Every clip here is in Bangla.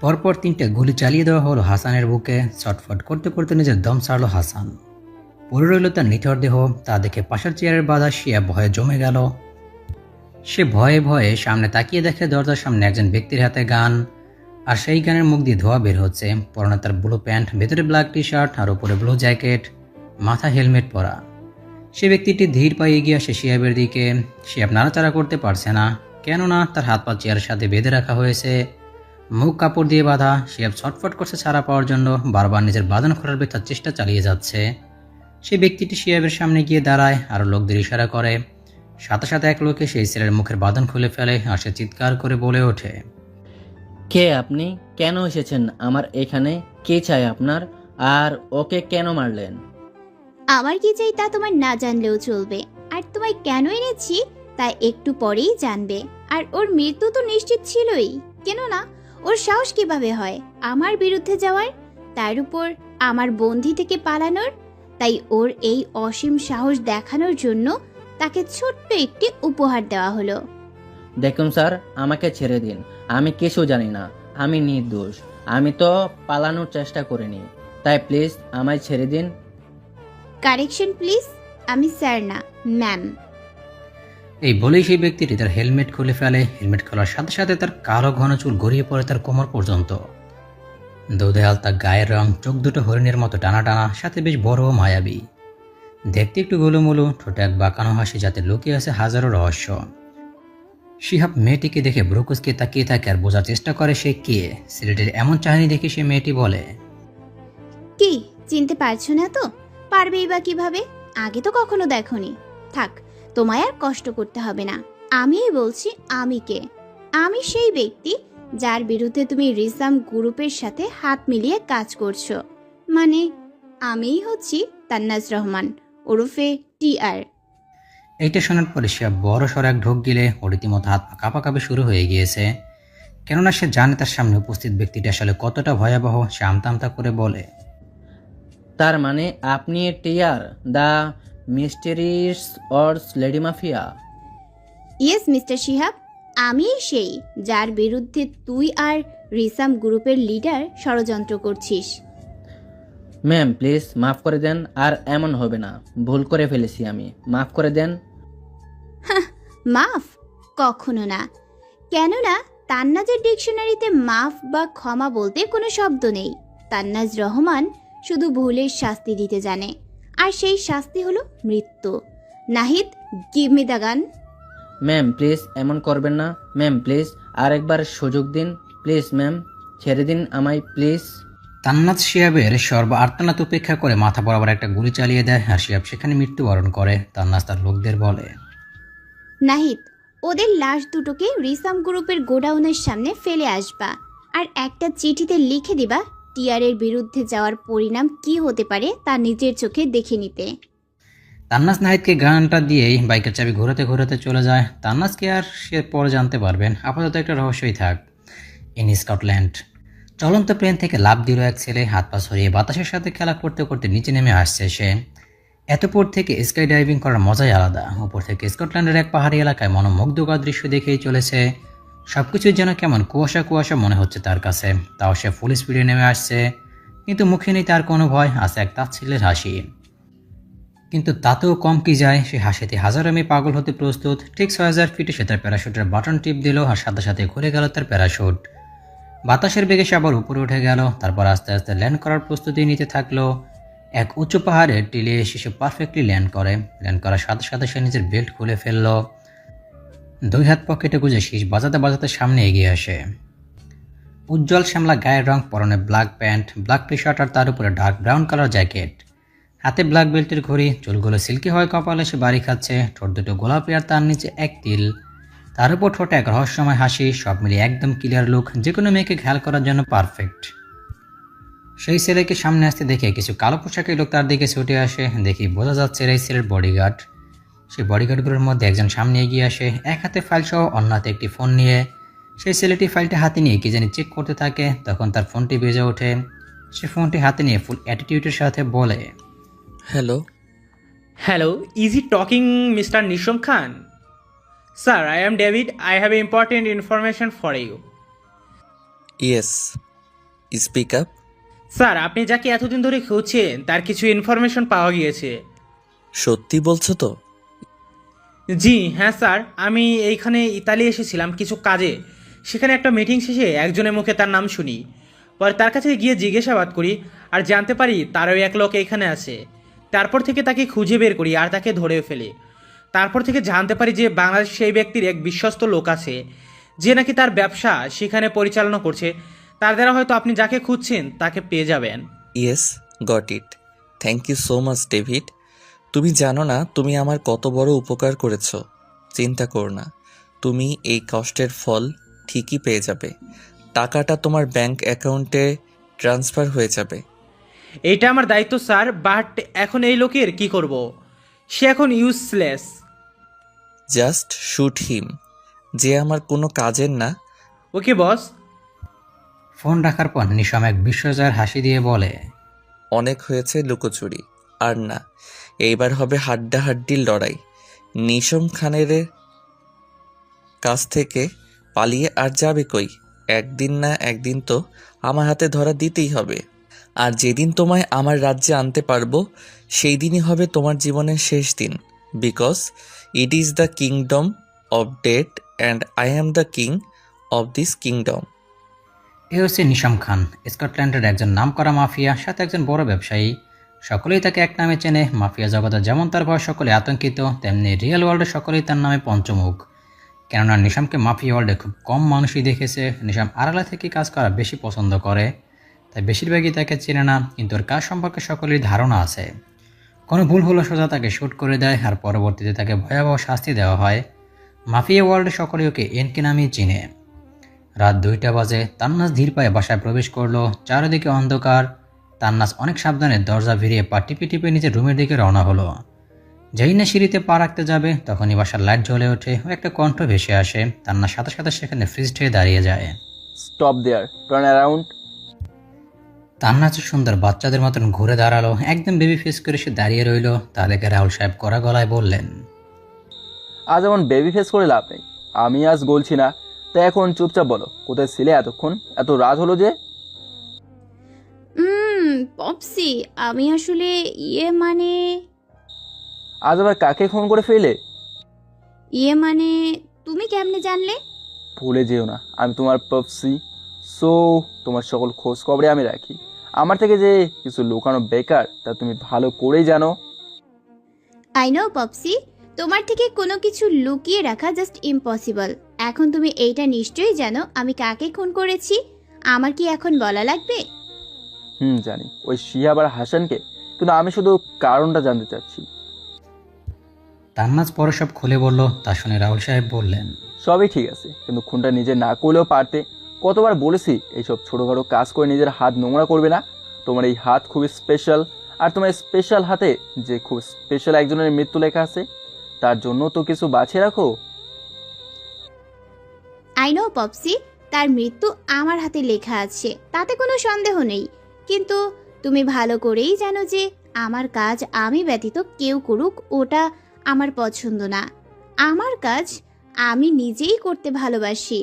পরপর 3টে গুলি চালিয়ে দেওয়া হলো হাসানের বুকে। ছটফট করতে করতে নিজের দম ছাড়ল হাসান। পড়ে রইল তার নিথর দেহ। তা দেখে পাশের চেয়ারের বাধা শিয়া ভয়ে জমে গেল। সে ভয়ে ভয়ে সামনে তাকিয়ে দেখে দরজার সামনে একজন ব্যক্তির হাতে গান, আর সেই গানের মুখ দিয়ে ধোঁয়া বের হচ্ছে। পরনে তার ব্লু প্যান্ট, ভেতরে ব্ল্যাক টি শার্ট আর উপরে ব্লু জ্যাকেট, মাথা হেলমেট পরা। সে ব্যক্তিটি ধীর পায়ে এগিয়ে আসে শিহাবের দিকে। শিহাব নাড়াচাড়া করতে পারছে না, কেননা তার হাত পা চেয়ারের সাথে বেঁধে রাখা হয়েছে, মুখ কাপড় দিয়ে বাঁধা। শিহাব ছটফট করছে ছাড়া পাওয়ার জন্য, বারবার নিজের বাঁধন খোলার ব্যথার চেষ্টা চালিয়ে যাচ্ছে। সেই ব্যক্তিটি শিহাবের সামনে গিয়ে দাঁড়ায় আর লোকদের ইশারা করে। সাথে সাথে এক লোকে সেই ছেলের মুখের বাঁধন খুলে ফেলে আর সে চিৎকার করে বলে ওঠে, কে আপনি? কেন এসেছেন আমার এখানে? কে চাই আপনার? আর ওকে কেন মারলেন? আমার কি চাই তা তোমার না জানলেও চলবে, আর তোমায় কেন এনেছি তা একটু পরেই জানবে। আর ওর মৃত্যু তো নিশ্চিত ছিলই, কেন না? ওর সাহস কিভাবে হয় আমার বিরুদ্ধে যাওয়ার, তার উপর আমার বন্দি থেকে পালানোর? তাই ওর এই অসীম সাহস দেখানোর জন্য তাকে ছোট্ট একটি উপহার দেওয়া হলো। দেখুন স্যার, আমাকে ছেড়ে দিন। আমি কিছু জানি না, আমি নির্দোষ। আমি তো পালানোর চেষ্টা করিনি, তাই প্লিজ আমায় ছেড়ে দিন। কারেকশন প্লিজ, আমি স্যার না, ম্যাম। এই বলেই সেই ব্যক্তিটি তার হেলমেট খুলে ফেলে। হেলমেট খোলার সাথে সাথে তার কালো ঘন চুল গড়িয়ে পড়ে তার কোমর পর্যন্ত। দুধেয়াল তার গায়ের রং, চোখ দুটো হরিণের মতো টানা টানা, সাথে বেশ বড় ও মায়াবী। দেখতে একটু গোলুমুলু, ঠোঁটে এক বাঁকানো হাসি যাতে লুকিয়ে আছে হাজারো রহস্য। শিহাব মেয়েটিকে দেখে ব্রুকুসকে তাকিয়ে থাকে আর বোঝার চেষ্টা করে সে কে। ছেলেটির এমন চাহনি দেখে সে মেয়েটি বলে, কি চিনতে পারছো না তো? পারবেই বা কিভাবে? আগে তো কখনো দেখোনি। থাক, তোমায় আর কষ্ট করতে হবে না। আমিই বলছি আমি কে। আমি সেই ব্যক্তি যার বিরুদ্ধে তুমি রিসাম গ্রুপের সাথে হাত মিলিয়ে কাজ করছো। মানে আমিই হচ্ছি তান্নাজ রহমান, ওরফে টিআর। এইটা শোনার পরে সে বড় সড় এক ঢোক গিলে ও রীতিমতো হাত পা কাঁপাকাঁপি শুরু হয়ে গিয়েছে। কেননা সে জানে তার সামনে উপস্থিত ব্যক্তিটি আসলে কতটা ভয়াবহ। সে আমতা আমতা করে বলে, তার মানে আপনি টিয়ার, দ্য মিস্টেরিয়াস অর্স lady mafia? Yes mister Shihab, আমিই সেই যার বিরুদ্ধে তুই আর রিসাম গ্রুপের লিডার ষড়যন্ত্র করছিস। ম্যাম প্লিজ মাফ করে দেন, আর এমন হবে না। ভুল করে ফেলেছি আমি, মাফ করে দেন। মাফ? কখনো না। কেননা তান্নাজের ডিকশনারিতে মাফ বা ক্ষমা বলতে কোনো শব্দ নেই। তান্নাজ রহমান শুধু ভুলের শাস্তি দিতে জানে, আর সেই শাস্তি হলো মৃত্যু। Nahid, give me the gun. Ma'am please এমন করবেন না। ম্যাম প্লিজ আরেকবার সুযোগ দিন। প্লিজ ম্যাম, ছেড়ে দিন আমায় প্লিজ। তান্নাজ শিহাবের সর্ব আর্তনাদ উপেক্ষা করে মাথা বরাবর একটা গুলি চালিয়ে দেয় আর শিহাব সেখানে মৃত্যুবরণ করে। তান্নাজ তার লোকদের বলে, নাহিদ, ওদের লাশ দুটোকে রিসাম গ্রুপের গোডাউনের সামনে ফেলে আসবা, আর একটা চিঠিতে লিখে দিবা টিআরের বিরুদ্ধে যাওয়ার পরিণাম কি হতে পারে তা নিজের চোখে দেখে নিতে। তান্নাজ নাহিদকে গানটা দিয়েই বাইকের চাবি ঘোরাতে ঘোরাতে চলে যায়। তান্নাজকে আর সে পরে জানতে পারবেন, আপাতত একটা রহস্যই থাক। ইন স্কটল্যান্ড চলন্ত প্লেন থেকে লাফ দিল এক ছেলে। হাত পা ছড়িয়ে বাতাসের সাথে খেলা করতে করতে নিচে নেমে আসছে সে। এতপর থেকে স্কাই ডাইভিং করার মজাই আলাদা। উপর থেকে স্কটল্যান্ডের এক পাহাড়ি এলাকায় মনোমুগ্ধকর দৃশ্য দেখেই চলেছে। সবকিছুই যেন কেমন কুয়াশা কুয়াশা মনে হচ্ছে তার কাছে। তাও সে ফুল স্পিডে নেমে আসছে, কিন্তু মুখে নেই তার কোনো ভয়, আছে এক তাচ্ছিল্যের হাসি। কিন্তু তাতেও কম কি যায়, সে হাসিতে হাজারো মেয়ে পাগল হতে প্রস্তুত। ঠিক 6000 ফিটে সে তার প্যারাশুটের বাটন টিপ দিল আর সাথে সাথে খুলে গেল তার প্যারাশুট। বাতাসের বেগে সে আবার উপরে উঠে গেল। তারপর আস্তে আস্তে ল্যান্ড করার প্রস্তুতি নিতে থাকলো। এক উঁচু পাহাড়ে টিলে এসে সে পারফেক্টলি ল্যান্ড করে। ল্যান্ড করার সাথে সাথে সে নিজের বেল্ট খুলে ফেলল। 2 হাত পকেটে গুঁজে শীষ বাজাতে বাজাতে সামনে এগিয়ে আসে। উজ্জ্বল শ্যামলা গায়ের রং, পরনে black pant, black T shirt আর তার উপরে ডার্ক ব্রাউন কালার জ্যাকেট, হাতে ব্ল্যাক বেল্টের ঘড়ি, চুলগুলো সিল্কি হয় কপালে সে বাড়ি খাচ্ছে। ঠোঁট দুটো গোলাপি আর তার নিচে এক তিল, তার উপর ঠোঁটে এক রহস্যময় হাসি। সব মিলিয়ে একদম ক্লিয়ার লুক, যে কোনো মেয়েকে খেয়াল করার জন্য পারফেক্ট। সেই ছেলেকে সামনে আসতে দেখে কিছু কালো পোশাকের লোক তার দিকে ছুটে আসে। দেখি বোঝা যাচ্ছে এই ছেলের বডিগার্ড। সেই বডিগার্ডগুলোর মধ্যে একজন সামনে এগিয়ে আসে, এক হাতে ফাইল সহ অন্য হাতে একটি ফোন নিয়ে। সেই ছেলেটি ফাইলটা হাতে নিয়ে কি জানি চেক করতে থাকে। তখন তার ফোনটি বেজে ওঠে। সে ফোনটি হাতে নিয়ে ফুল অ্যাটিটিউডের সাথে বলে, Hello? Hello, is he talking Mr. Nisham Khan? Sir, I am David. I have important information for you. Yes. Speak up. Sir আপনি যাকে এতদিন ধরে খুঁজছেন তার কিছু ইনফরমেশন পাওয়া গিয়েছে। সত্যি বলছো তো? জি হ্যাঁ স্যার, আমি এইখানে ইতালি এসেছিলাম কিছু কাজে। সেখানে একটা মিটিং শেষে একজনের মুখে তার নাম শুনি। পরে তার কাছে গিয়ে জিজ্ঞাসাবাদ করি আর জানতে পারি তারও এক লোক এখানে আছে। তারপর থেকে তাকে খুঁজে বের করি আর তাকে ধরেও ফেলি। তারপর থেকে জানতে পারি যে বাংলাদেশ সেই ব্যক্তির এক বিশ্বস্ত লোক আছে যে নাকি তার ব্যবসা সেখানে পরিচালনা করছে। তার দ্বারা হয়তো আপনি যাকে খুঁজছেন তাকে পেয়ে যাবেন। Yes, got it. Thank you so much David. তুমি জানো না তুমি আমার কত বড় উপকার করেছো। চিন্তা করো না, তুমি এই কষ্টের ফল ঠিকই পেয়ে যাবে। টাকাটা তোমার ব্যাংক অ্যাকাউন্টে ট্রান্সফার হয়ে যাবে। এইটা আমার দায়িত্ব স্যার, বাট এখন এই লোকের কি করব? সে এখন ইউজলেস। Just shoot him. যে আমার কোনো কাজের না। ওকে বস। ফোন রাখার পর নিশাম এক বিশ্বজয়ের হাসি দিয়ে বলে, অনেক হয়েছে লুকোচুরি, আর না, এইবার হবে হাড্ডাহাড্ডির লড়াই। নিশম খানের কাছ থেকে পালিয়ে আর যাবে কই? একদিন না একদিন তো আমার হাতে ধরা দিতেই হবে। আর যেদিন তোমায় আমার রাজ্যে আনতে পারবো সেই দিনই হবে তোমার জীবনের শেষ দিন। Because it is the kingdom of death and I am the king of this kingdom. এ হচ্ছে নিশাম খান, স্কটল্যান্ডের একজন নামকরা মাফিয়া, সাথে একজন বড় ব্যবসায়ী। সকলেই তাকে এক নামে চেনে। মাফিয়া জগতে যেমন তার ভয় সকলে আতঙ্কিত, তেমনি রিয়েল ওয়ার্ল্ডে সকলেই তার নামে পঞ্চমুখ। কেননা নিশামকে মাফিয়া ওয়ার্ল্ডে খুব কম মানুষই দেখেছে। নিশাম আড়ালে থেকে কাজ করা বেশি পছন্দ করে, তাই বেশিরভাগই তাকে চেনে না, কিন্তু ওর কাজ সম্পর্কে সকলের ধারণা আছে। কোনো ভুল হলে সোজা তাকে শ্যুট করে দেয় আর পরবর্তীতে তাকে ভয়াবহ শাস্তি দেওয়া হয়। মাফিয়া ওয়ার্ল্ডে সকলেই ওকে এনকে নামেই চিনে। রাত 2টা বাজে। তান্নাস ধীর পায়ে বাসায় প্রবেশ করলো। চারিদিকে অন্ধকার। তান্নাস অনেক সাবধানে দরজা ভিড়িয়ে পা টিপে টিপে নিজের রুমের দিকে রওনা হলো। যেই না সিঁড়িতে পা রাখতে যাবে তখনই বাসার লাইট জ্বলে ওঠে ও একটা কণ্ঠ ভেসে আসে। তান্নাস সাথে সাথে সেখানে ফ্রিজ হয়ে দাঁড়িয়ে যায়। স্টপ দেয়ার, টার্ন অ্যারাউন্ড। তান্নাস সুন্দর বাচ্চাদের মতন ঘুরে দাঁড়ালো, একদম বেবি ফেস করে সে দাঁড়িয়ে রইল। তা দেখে রাহুল সাহেব কড়া গলায় বললেন, আজ এমন বেবি ফেস করে লাভ নেই। আমি আজ বলছি না, তাই এখন চুপচাপ বলো কোথায় ছিলে এতক্ষণ? এত রাত হলো যে? পপসি, আমি আসলে মানে আজ আবার কাকে ফোন করে ফেলে? মানে তুমি কেমনে জানলে? ভুলে যেও না আমি তোমার পপসি। সো তোমার সকল খোঁজ খবরে আমি রাখি। আমার থেকে যে কিছু লুকানো বেকার তা তুমি ভালো করেই জানো। আই নো পপসি, তোমার থেকে কোনো কিছু লুকিয়ে রাখা জাস্ট ইম্পসিবল। এখন তুমি এইটা নিশ্চয়ই জানো আমি কাকে খুন করেছি। আমার কি এখন বলা লাগবে? জানি, ওই শিহাব আর হাসানকে। কিন্তু আমি শুধু কারণটা জানতে চাচ্ছি। তান্নাস পরে সব খুলে বলল। তা শুনে রাহুল সাহেব বললেন, সবই ঠিক আছে, কিন্তু খুনটা নিজে না করলেও পারতে। কতবার বলেছি এইসব ছোটোখাটো কাজ করে নিজের হাত নোংরা করবে না। তোমার এই হাত খুবই স্পেশাল, আর তোমার স্পেশাল হাতে যে খুব স্পেশাল একজনের মৃত্যু লেখা আছে, তার জন্য তো কিছু বাছিয়ে রাখো। আই নো পপসি, তার মৃত্যু আমার হাতে লেখা আছে, তাতে কোনো সন্দেহ নেই। কিন্তু তুমি ভালো করেই জানো যে আমার কাজ আমি ব্যতীত কেউ করুক ওটা আমার পছন্দ না। আমার কাজ আমি নিজেই করতে ভালোবাসি।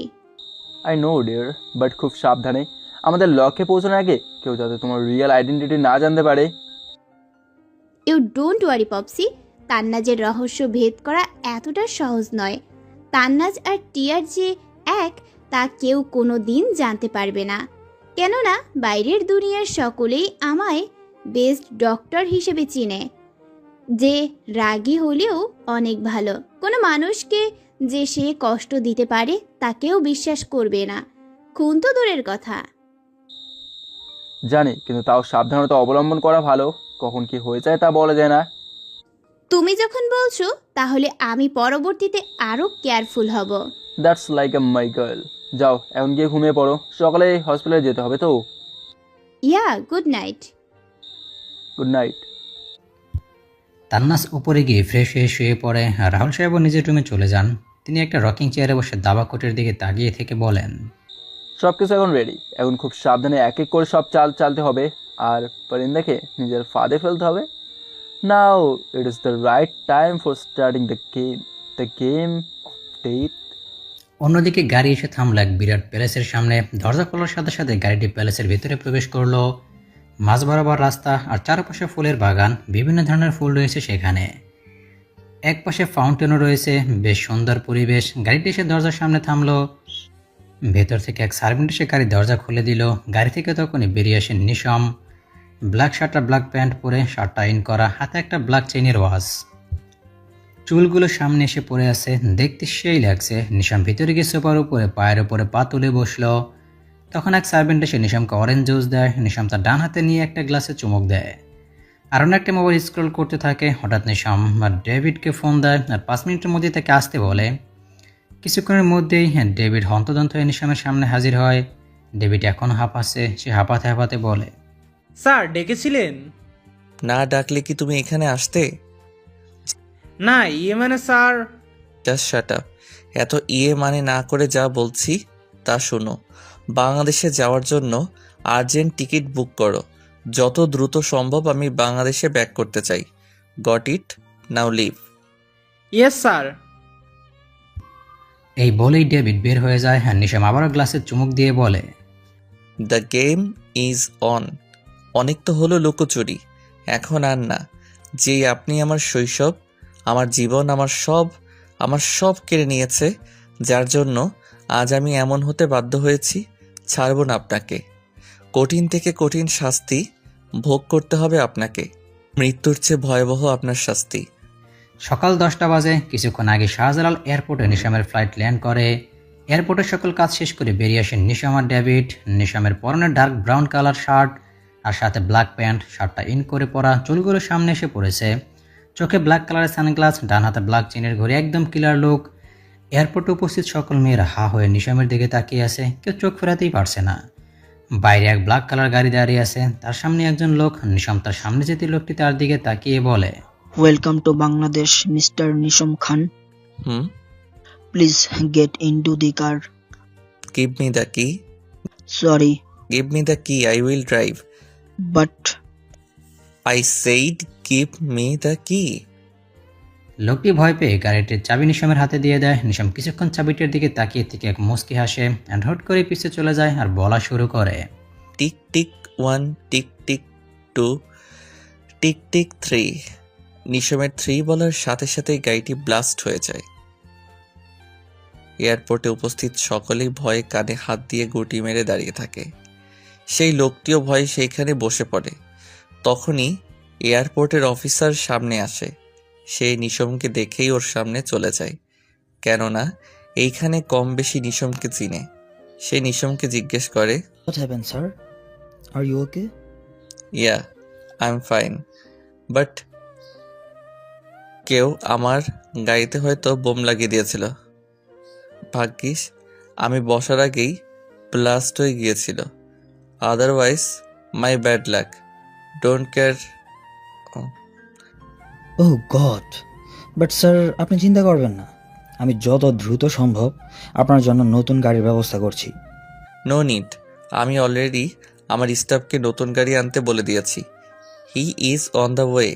আই নো ডিয়ার, বাট খুব সাবধানে। আমাদের লক্ষ্যে পৌঁছানোর আগে কেউ যাতে তোমার রিয়েল আইডেন্টিটি না জানতে পারে। ইউ ডোন্ট ওয়ারি পপসি, তান্নাজের রহস্য ভেদ করা এতটা সহজ নয়। তান্নাজ আর টিয়ার যে এক তা কেউ কোনো দিন জানতে পারবে না। কেননা বাইরের দুনিয়ার সকলেই আমায় বেস্ট ডক্টর হিসেবে চিনে, যে রাগী হলেও অনেক ভালো। কোনো মানুষকে যে সে কষ্ট দিতে পারে তাকেও বিশ্বাস করবে না, খুন তো দূরের কথা। জানি, কিন্তু তাও সাবধানতা অবলম্বন করা ভালো। কখন কি হয়ে যায় তা বলা যায় না। তুমি যখন বলছো তাহলে আমি পরবর্তীতে আরও কেয়ারফুল হব। That's like a my girl. যাও এখন গিয়ে ঘুমিয়ে পড়ো, সকালে হসপিটালে যেতে হবে তো। Yeah, good night. Good night. Tannaz উপরে গিয়ে ফ্রেশ হয়ে শুয়ে পড়ে। আর রাহুল সাহেবও নিজের রুমে চলে যান। তিনি একটা রকিং চেয়ারে বসে দাবা কোটের দিকে তাকিয়ে থেকে বলেন, সব কিছু এখন রেডি। এখন খুব সাবধানে এক এক করে সব চাল চালতে হবে, আর পরিন্দাকে নিজের ফাঁদে ফেলতে হবে। Now it is the right time for starting the game of death. অন্যদিকে গাড়ি এসে থামলো এক বিরাট প্যালেসের সামনে। দরজা খোলার সাথে সাথে গাড়িটি প্যালেসের ভিতরে প্রবেশ করলো। মাঝ বরাবর রাস্তা আর চারপাশে ফুলের বাগান, বিভিন্ন ধরনের ফুল রয়েছে সেখানে। এক পাশে ফাউন্টেনও রয়েছে, বেশ সুন্দর পরিবেশ। গাড়িটি এসে দরজার সামনে থামলো। ভেতর থেকে এক সার্ভেন্ট এসে গাড়ির দরজা খুলে দিল। গাড়ি থেকে তখনই বেরিয়ে আসেন নিশম। ব্ল্যাক শার্ট আর ব্ল্যাক প্যান্ট পরে, শার্টটা ইন করা, হাতে একটা ব্ল্যাক চেইনের ওয়াচ। চুলগুলো সামনে এসে পড়ে আছে, দেখতে সেই লাগছে। নিশাম ভিতরে গিয়ে সোফার উপরে পায়ের উপরে পা তুলে বসলো। তখন এক সার্ভেন্ট এসে নিশামকে অরেঞ্জ জুস দেয়। নিশাম তার ডান হাতে নিয়ে একটা গ্লাসে চুমুক দেয় আর অন্য একটা মোবাইল স্ক্রল করতে থাকে। হঠাৎ নিশাম আর ডেভিডকে ফোন দেয় আর 5 মিনিটের মধ্যে তাকে আসতে বলে। কিছুক্ষণের মধ্যেই ডেভিড হন্তদন্ত হয়ে নিশামের সামনে হাজির হয়। ডেভিড এখন হাঁপাচ্ছে, সে হাঁপাতে হাঁপাতে বলে, স্যার ডেকেছিলেন? না ডাকলে কি তুমি এখানে আসতে? না, মানে স্যার। Just shut up. এত মানে না করে যা বলছি তা শোনো। বাংলাদেশে যাওয়ার জন্য আর্জেন্ট টিকিট বুক করো। যত দ্রুত সম্ভব আমি বাংলাদেশে ব্যাক করতে চাই। Got it? Now leave. Yes sir. এই বলেই ডেভিড বের হয়ে যায়। নিশাম আবারও গ্লাসে চুমুক দিয়ে বলে, দ্য গেম ইজ অন। অনেক তো হলো লুকোচুরি, এখন আর না। যেই আপনি আমার শৈশব, আমার জীবন, আমার সব কেড়ে নিয়েছে, যার জন্য আজ আমি এমন হতে বাধ্য হয়েছি। ছাড়ব না আপনাকে। কঠিন থেকে কঠিন শাস্তি ভোগ করতে হবে আপনাকে। মৃত্যুর চেয়ে ভয়াবহ আপনার শাস্তি। সকাল 10টা বাজে। কিছুক্ষণ আগে শাহজালাল এয়ারপোর্টে নিশামের ফ্লাইট ল্যান্ড করে। এয়ারপোর্টের সকল কাজ শেষ করে বেরিয়ে আসেন নিশাম আর ডেভিড। নিশামের পরনে ডার্ক ব্রাউন কালার শার্ট আর সাথে ব্ল্যাক প্যান্ট, শার্টটা ইন করে পরা, চুলগুলো সামনে এসে পড়েছে, চোখে ব্ল্যাক কালারের সানগ্লাস, ডান হাতে ব্ল্যাক চেনের ঘড়ি, একদম ক্লিয়ার লুক। এয়ারপোর্টে উপস্থিত সকল মেয়েরা হা হয়ে নিশামের দিকে তাকিয়ে আছে, কেউ চোখ ফেরাতেই পারছে না। বাইরে এক ব্ল্যাক কালার গাড়ি দাঁড়িয়ে আছে, তার সামনে একজন লোক। নিশাম তার সামনে যেতে লোকটি তার দিকে তাকিয়ে বলে, welcome to Bangladesh, mister Nisham Khan. Hmm. Please get into the car. Give me the key. Sorry, give me the key, I will drive. But I said give me the key. লোকটি ভয় পেয়ে গাড়িটির চাবি নিশামের হাতে দিয়ে দেয়। নিশাম কিছুক্ষণ চাবিটির দিকে তাকিয়ে থেকে এক মুচকি হাসে অ্যান্ড হট করে পিছে চলে যায় আর বলা শুরু করে, tick tick 1, tick tick 2, tick tick 3। নিশমের 3 বলার সাথে সাথেই গাড়িটি ব্লাস্ট হয়ে যায়। এয়ারপোর্টে উপস্থিত সকলেই ভয়ে কানে হাত দিয়ে গুটি মেরে দাঁড়িয়ে থাকে। সেই লোকটিও ভয়ে সেইখানে বসে পড়ে। তখনই এয়ারপোর্টের অফিসার সামনে আসে। সে নিশমকে দেখেই ওর সামনে চলে যায়, কেননা এইখানে কম বেশি নিশমকে চিনে। সে নিশমকে জিজ্ঞেস করে, What happened, sir? Are you okay? Yeah, I am fine, but কেউ আমার গাড়িতে হয়তো বোম লাগিয়ে দিয়েছিল। ভাগ্যিস আমি বসার আগেই ব্লাস্ট হয়ে গিয়েছিল। Otherwise my bad luck. Don't care. Oh God! But sir, আপনি চিন্তা করবেন না, আমি যত দ্রুত সম্ভব আপনার জন্য নতুন গাড়ির ব্যবস্থা করছি। No need. আমি অলরেডি আমার স্টাফকে নতুন গাড়ি আনতে বলে দিয়েছি। He is on the way.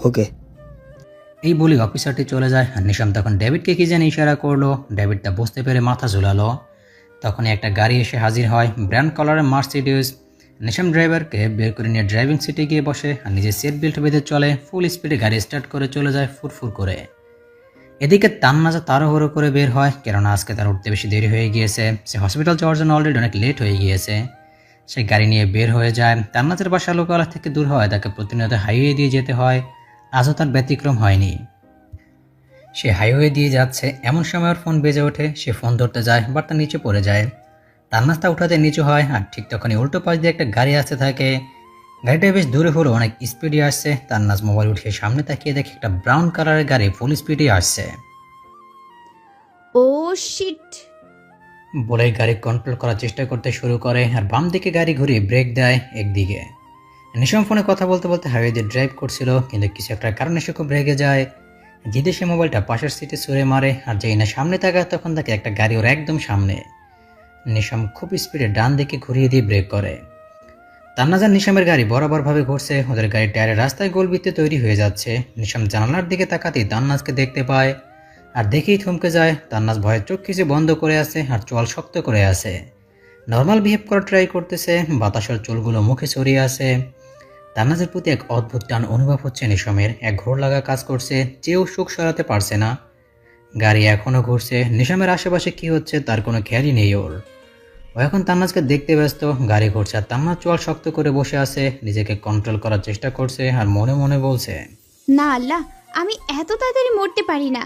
Okay. এই বলে অফিসারটি চলে যায়। আর নিশাম তখন ডেভিডকে কি যেন ইশারা করলো। ডেভিড তা বুঝতে পেরে মাথা ঝুলালো। তখনই একটা গাড়ি এসে হাজির হয়, ব্র্যান্ড কালারের মার্সিডিজ। নিশাম ড্রাইভারকে বের করে নিয়ে ড্রাইভিং সিটে গিয়ে বসে আর নিজের সিট বেল্ট বেঁধে চলে। ফুল স্পিডে গাড়ি স্টার্ট করে চলে যায় ফুরফুর করে। এদিকে তান্নাজা তাড়াহুড়ো করে বের হয়, কেননা আজকে তার উঠতে বেশি দেরি হয়ে গিয়েছে। সে হসপিটাল যাওয়ার জন্য অলরেডি অনেক লেট হয়ে গিয়েছে। সে গাড়ি নিয়ে বের হয়ে যায়। তান্নাজের বাসা লোকালয় থেকে দূর হয়, তাকে প্রতিনিয়ত হাইওয়ে দিয়ে যেতে হয়। আজও তার ব্যতিক্রম হয়নি। সে হাইওয়ে দিয়ে যাচ্ছে, এমন সময় ওর ফোন বেজে ওঠে। সে ফোন ধরতে যায়, বাট তার নিচে পড়ে যায়। তান্নাজ তা উঠাতে নিচু হয়, আর ঠিক তখনই উল্টো পাশ দিয়ে একটা গাড়ি আসতে থাকে। গাড়িটা বেশ দূরে হলো, অনেক স্পিডে আসছে। তান্নাজ মোবাইল উঠিয়ে সামনে তাকিয়ে দেখে একটা ব্রাউন কালারের গাড়ি ফুল স্পিডে আসছে। ও শিট! বলে গাড়ি কন্ট্রোল করার চেষ্টা করতে শুরু করে আর বাম দিকে গাড়ি ঘুরিয়ে ব্রেক দেয় একদিকে। নিশাম ফোনে কথা বলতে বলতে হাইওয়ে দিয়ে ড্রাইভ করছিল, কিন্তু কিছু একটা কারণে সে খুব রেগে যায়। জিদে সে মোবাইলটা পাশের সিটে ছুঁড়ে মারে, আর যেই না সামনে তাকায় তখন তাকে একটা গাড়ি ওর একদম সামনে। নিশাম খুব স্পিডে ডান দিকে ঘুরিয়ে দিয়ে ব্রেক করে। তান্নাজার নিশামের গাড়ি বরাবরভাবে ঘুরছে। ওদের গাড়ির টায়ারের রাস্তায় গোলবৃত্তে তৈরি হয়ে যাচ্ছে। নিশাম জানালার দিকে তাকাতেই তান্নাজকে দেখতে পায়, আর দেখেই থমকে যায়। তান্নাজ ভয়ে চোখ কিছু বন্ধ করে আছে আর চোয়াল শক্ত করে আছে। নর্মাল বিহেভ করার ট্রাই করতেছে, বাতাসের চুলগুলো মুখে ছড়িয়ে আছে। তান্নাজের প্রতি এক অদ্ভুত টান অনুভব হচ্ছে নিশমের, এক ঘোর লাগা কাজ করছে, চেয়েও সুখ সরাতে পারছে না। গাড়ি এখনও ঘুরছে, নিশমের আশেপাশে কি হচ্ছে তার কোনো খেয়ালই নেই ওর। ও এখন তান্নাজকে দেখতে ব্যস্ত। গাড়ি ঘুরছে আর তান্নাজ চোয়াল শক্ত করে বসে আছে, নিজেকে কন্ট্রোল করার চেষ্টা করছে আর মনে মনে বলছে, না আল্লাহ, আমি এত তাড়াতাড়ি মরতে পারি না।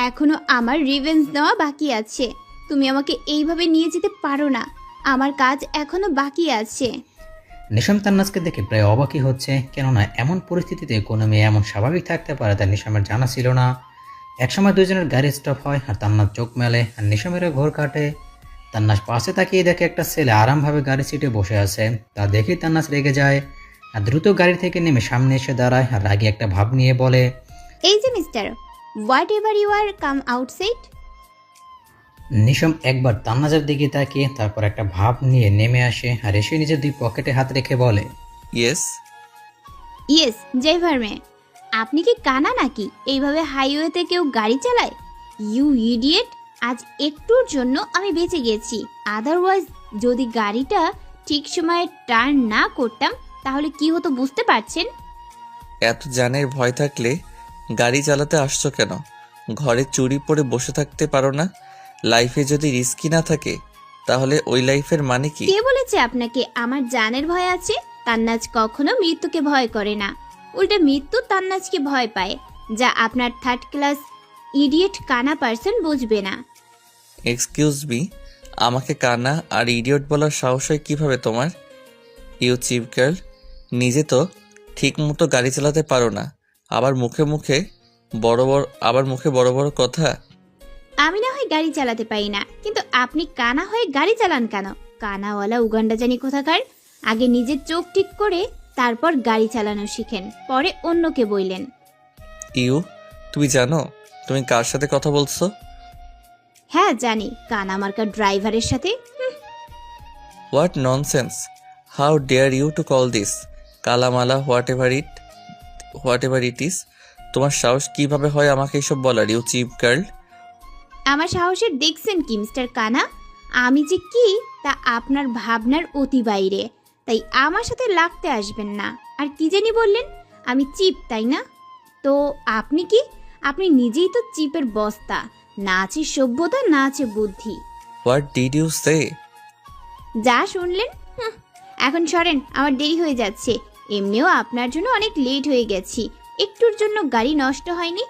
এখনো আমার রিভেঞ্জ নেওয়া বাকি আছে। তুমি আমাকে এইভাবে নিয়ে যেতে পারো না, আমার কাজ এখনো বাকি আছে। নিশাম তান্নাজকে দেখে প্রায় অবাকই হচ্ছে, কেননা এমন পরিস্থিতিতে কোনো মেয়ে এমন স্বাভাবিক থাকতে পারে তা নিশামের জানা ছিল না। একসময় দুজনের গাড়ি স্টপ হয় আর তান্নাজ চোখ মেলে আর নিশামেরও ঘোর কাটে। তান্নাজ পাশে তাকিয়ে দেখে একটা ছেলে আরামভাবে গাড়ি সিটে বসে আছে। তা দেখেই তান্নাজ রেগে যায় আর দ্রুত গাড়ি থেকে নেমে সামনে এসে দাঁড়ায় আর রাগে একটা ভাব নিয়ে বলে, এই যে mister, whatever you are, come outside. Nisham একবার তান্নাজের দিকে তাকিয়ে তারপর একটা ভাব নিয়ে নেমে আসে আর এসে নিজের দুই পকেটে হাত রেখে বলে, ইয়েস। ইয়েস ড্রাইভার মে, আপনি কি কানা নাকি? এইভাবে হাইওয়েতে কেউ গাড়ি চালায়? You idiot! আজ একটুর জন্য আমি বেঁচে গেছি, আদারওয়াইজ যদি গাড়িটা ঠিক সময়ে টার্ন না করতাম তাহলে কি হতো বুঝতে পারছেন? এত জানের ভয় থাকলে গাড়ি চালাতে আসছো কেন? ঘরে চুরি পরে বসে থাকতে পারো না? লাইফে যদি রিস্কি না থাকে তাহলে ওই লাইফের মানে কি? কে বলেছে আপনাকে আমার জানের ভয় আছে? তান্নাজ কখনো মৃত্যুকে ভয় করে না, উল্টে মৃত্যু তান্নাজকে ভয় পায়, যা আপনার থার্ড ক্লাস ইডিয়েট কানা পার্সন বুঝবে না। এক্সকিউজ মি, আমাকে কানা আর ইডিয়ট বলার সাহস হয় কিভাবে তোমার? ইউ চিপ গার্ল, নিজে তো ঠিক মতো গাড়ি চালাতে পারো না, আবার মুখে বড় বড় কথা। আমি না হয় গাড়ি চালাতে পারি না, কিন্তু আপনি কানা হয়ে গাড়ি চালান কেন? কানাওয়ালা উগান্ডা জানি কোথাকার। আগে নিজের চোখ ঠিক করে তারপর গাড়ি চালানো শিখেন, পরে অন্যকে বইলেন। ইউ, তুমি জানো তুমি কার সাথে কথা বলছো? হ্যাঁ জানি, কানা মার্কা ড্রাইভারের সাথে। What nonsense! How dare you to call this কালামালা হোয়াট এভার ইট ইজ? তোমার সাহস কিভাবে হয় আমাকে এসব বলার, ইউ চিপ গার্ল? আমার সাহসের দেখছেন কি মিস্টার কানা? আমি যে কি তা আপনার ভাবনার অতি বাইরে, তাই আমার সাথে লাগতে আসবেন না। আর কি জানি বললেন, আমি চিপ তাই না? তো আপনি কি? আপনি নিজেই তো চিপের বস্তা, না আছে সভ্যতা না আছে বুদ্ধি। হোয়াট ডিড ইউ সে? যা শুনলেন। এখন সরেন, আমার দেরি হয়ে যাচ্ছে। এমনিও আপনার জন্য অনেক লেট হয়ে গেছি, একটুর জন্য গাড়ি নষ্ট হয়নি,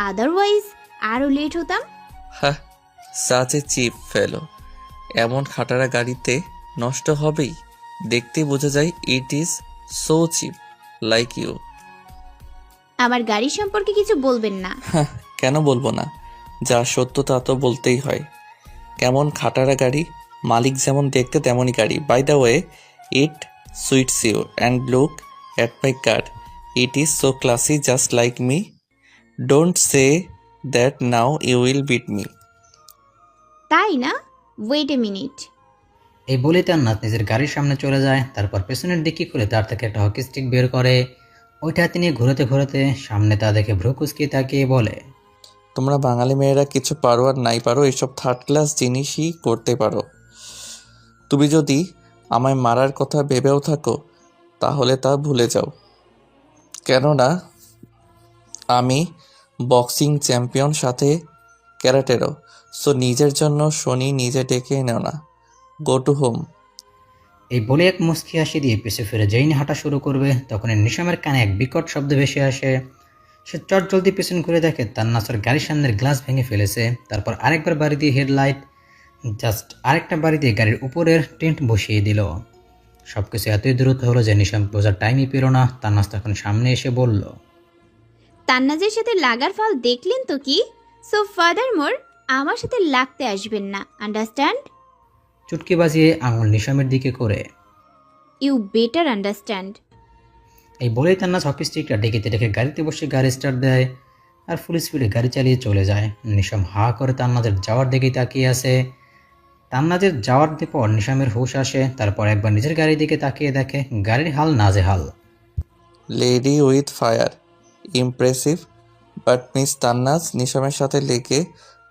আদারওয়াইজ আরও লেট হতাম। হ্যাঁ, সাচ এ চিপ ফেলো। এমন খাটারা গাড়িতে নষ্ট হবেই, দেখতে বোঝা যায় it is so cheap like you. আমার গাড়ি সম্পর্কে কিছু বলবেন না। হ্যাঁ, কেন বলবো না? যা সত্য তা তো বলতেই হয়। কেমন খাটারা গাড়ি, মালিক যেমন দেখতে তেমনই গাড়ি। By the way, it suits you and look at my car, it is so classy just like me. Don't say that now you will beat me. তাই না? Wait a minute. এই বলে তান্নাজ নিজের গাড়ির সামনে চলে যায়। তারপর পেছনের দিকে করে তার থেকে একটা হকি স্টিক বের করে, ওইটা হাতে নিয়ে ঘুরোতে ঘুরোতে সামনে তা দেখে ভ্রু কুঁচকিয়ে তাকিয়ে বলে, তোমরা বাঙালি মেয়েরা কিছু পারো আর নাই পারো এসব থার্ড ক্লাস জিনিসই করতে পারো। তুমি যদি আমায় মারার কথা ভেবেও থাকো তাহলে তা ভুলে যাও, কেননা আমি বক্সিং চ্যাম্পিয়ন, সাথে ক্যারাটেরও। সো নিজের জন্য শনি নিজে ডেকে নেও না, গো টু হোম। এই বলে এক মুচকি হাসি দিয়ে পিছু ফিরে যেই না হাঁটা শুরু করবে, তখন নিশামের কানে এক বিকট শব্দ ভেসে আসে। সে চট জলদি পেছন ঘুরে দেখে তান্নাসের গাড়ির সামনের গ্লাস ভেঙে ফেলেছে। তারপর আরেকবার বাড়ি দিয়ে হেডলাইট, জাস্ট আরেকটা বাড়ি দিয়ে গাড়ির উপরের টেন্ট বসিয়ে দিল। সব কিছু এতই দ্রুত হলো যে নিশাম বোঝার টাইমই পেল না। তান্নাস তখন সামনে এসে বলল, তান্নাজের সাথে লাগার ফল দেখলেন তো কি? সো ফার্দার মোর আমার সাথে লাগতে আসবেন না, আন্ডারস্ট্যান্ড? চুটকি বাজিয়ে আঙুল নিশামের দিকে করে। You better understand. এই বলেই তান্নাস হকি স্টিকটা ডেকেতে রেখে গাড়িতে বসে গাড়ি স্টার্ট দেয় আর ফুল স্পিডে গাড়ি চালিয়ে চলে যায়। নিশাম হা করে তান্নাজের যাওয়ার দিকেই তাকিয়ে আছে। তান্নাজের যাওয়ার পর নিশামের হুঁশ আসে। তারপর একবার নিজের গাড়ির দিকে তাকিয়ে দেখে গাড়ির হাল নাজেহাল। Lady with fire, impressive, but miss Tannaz, নিশামের সাথে লেগে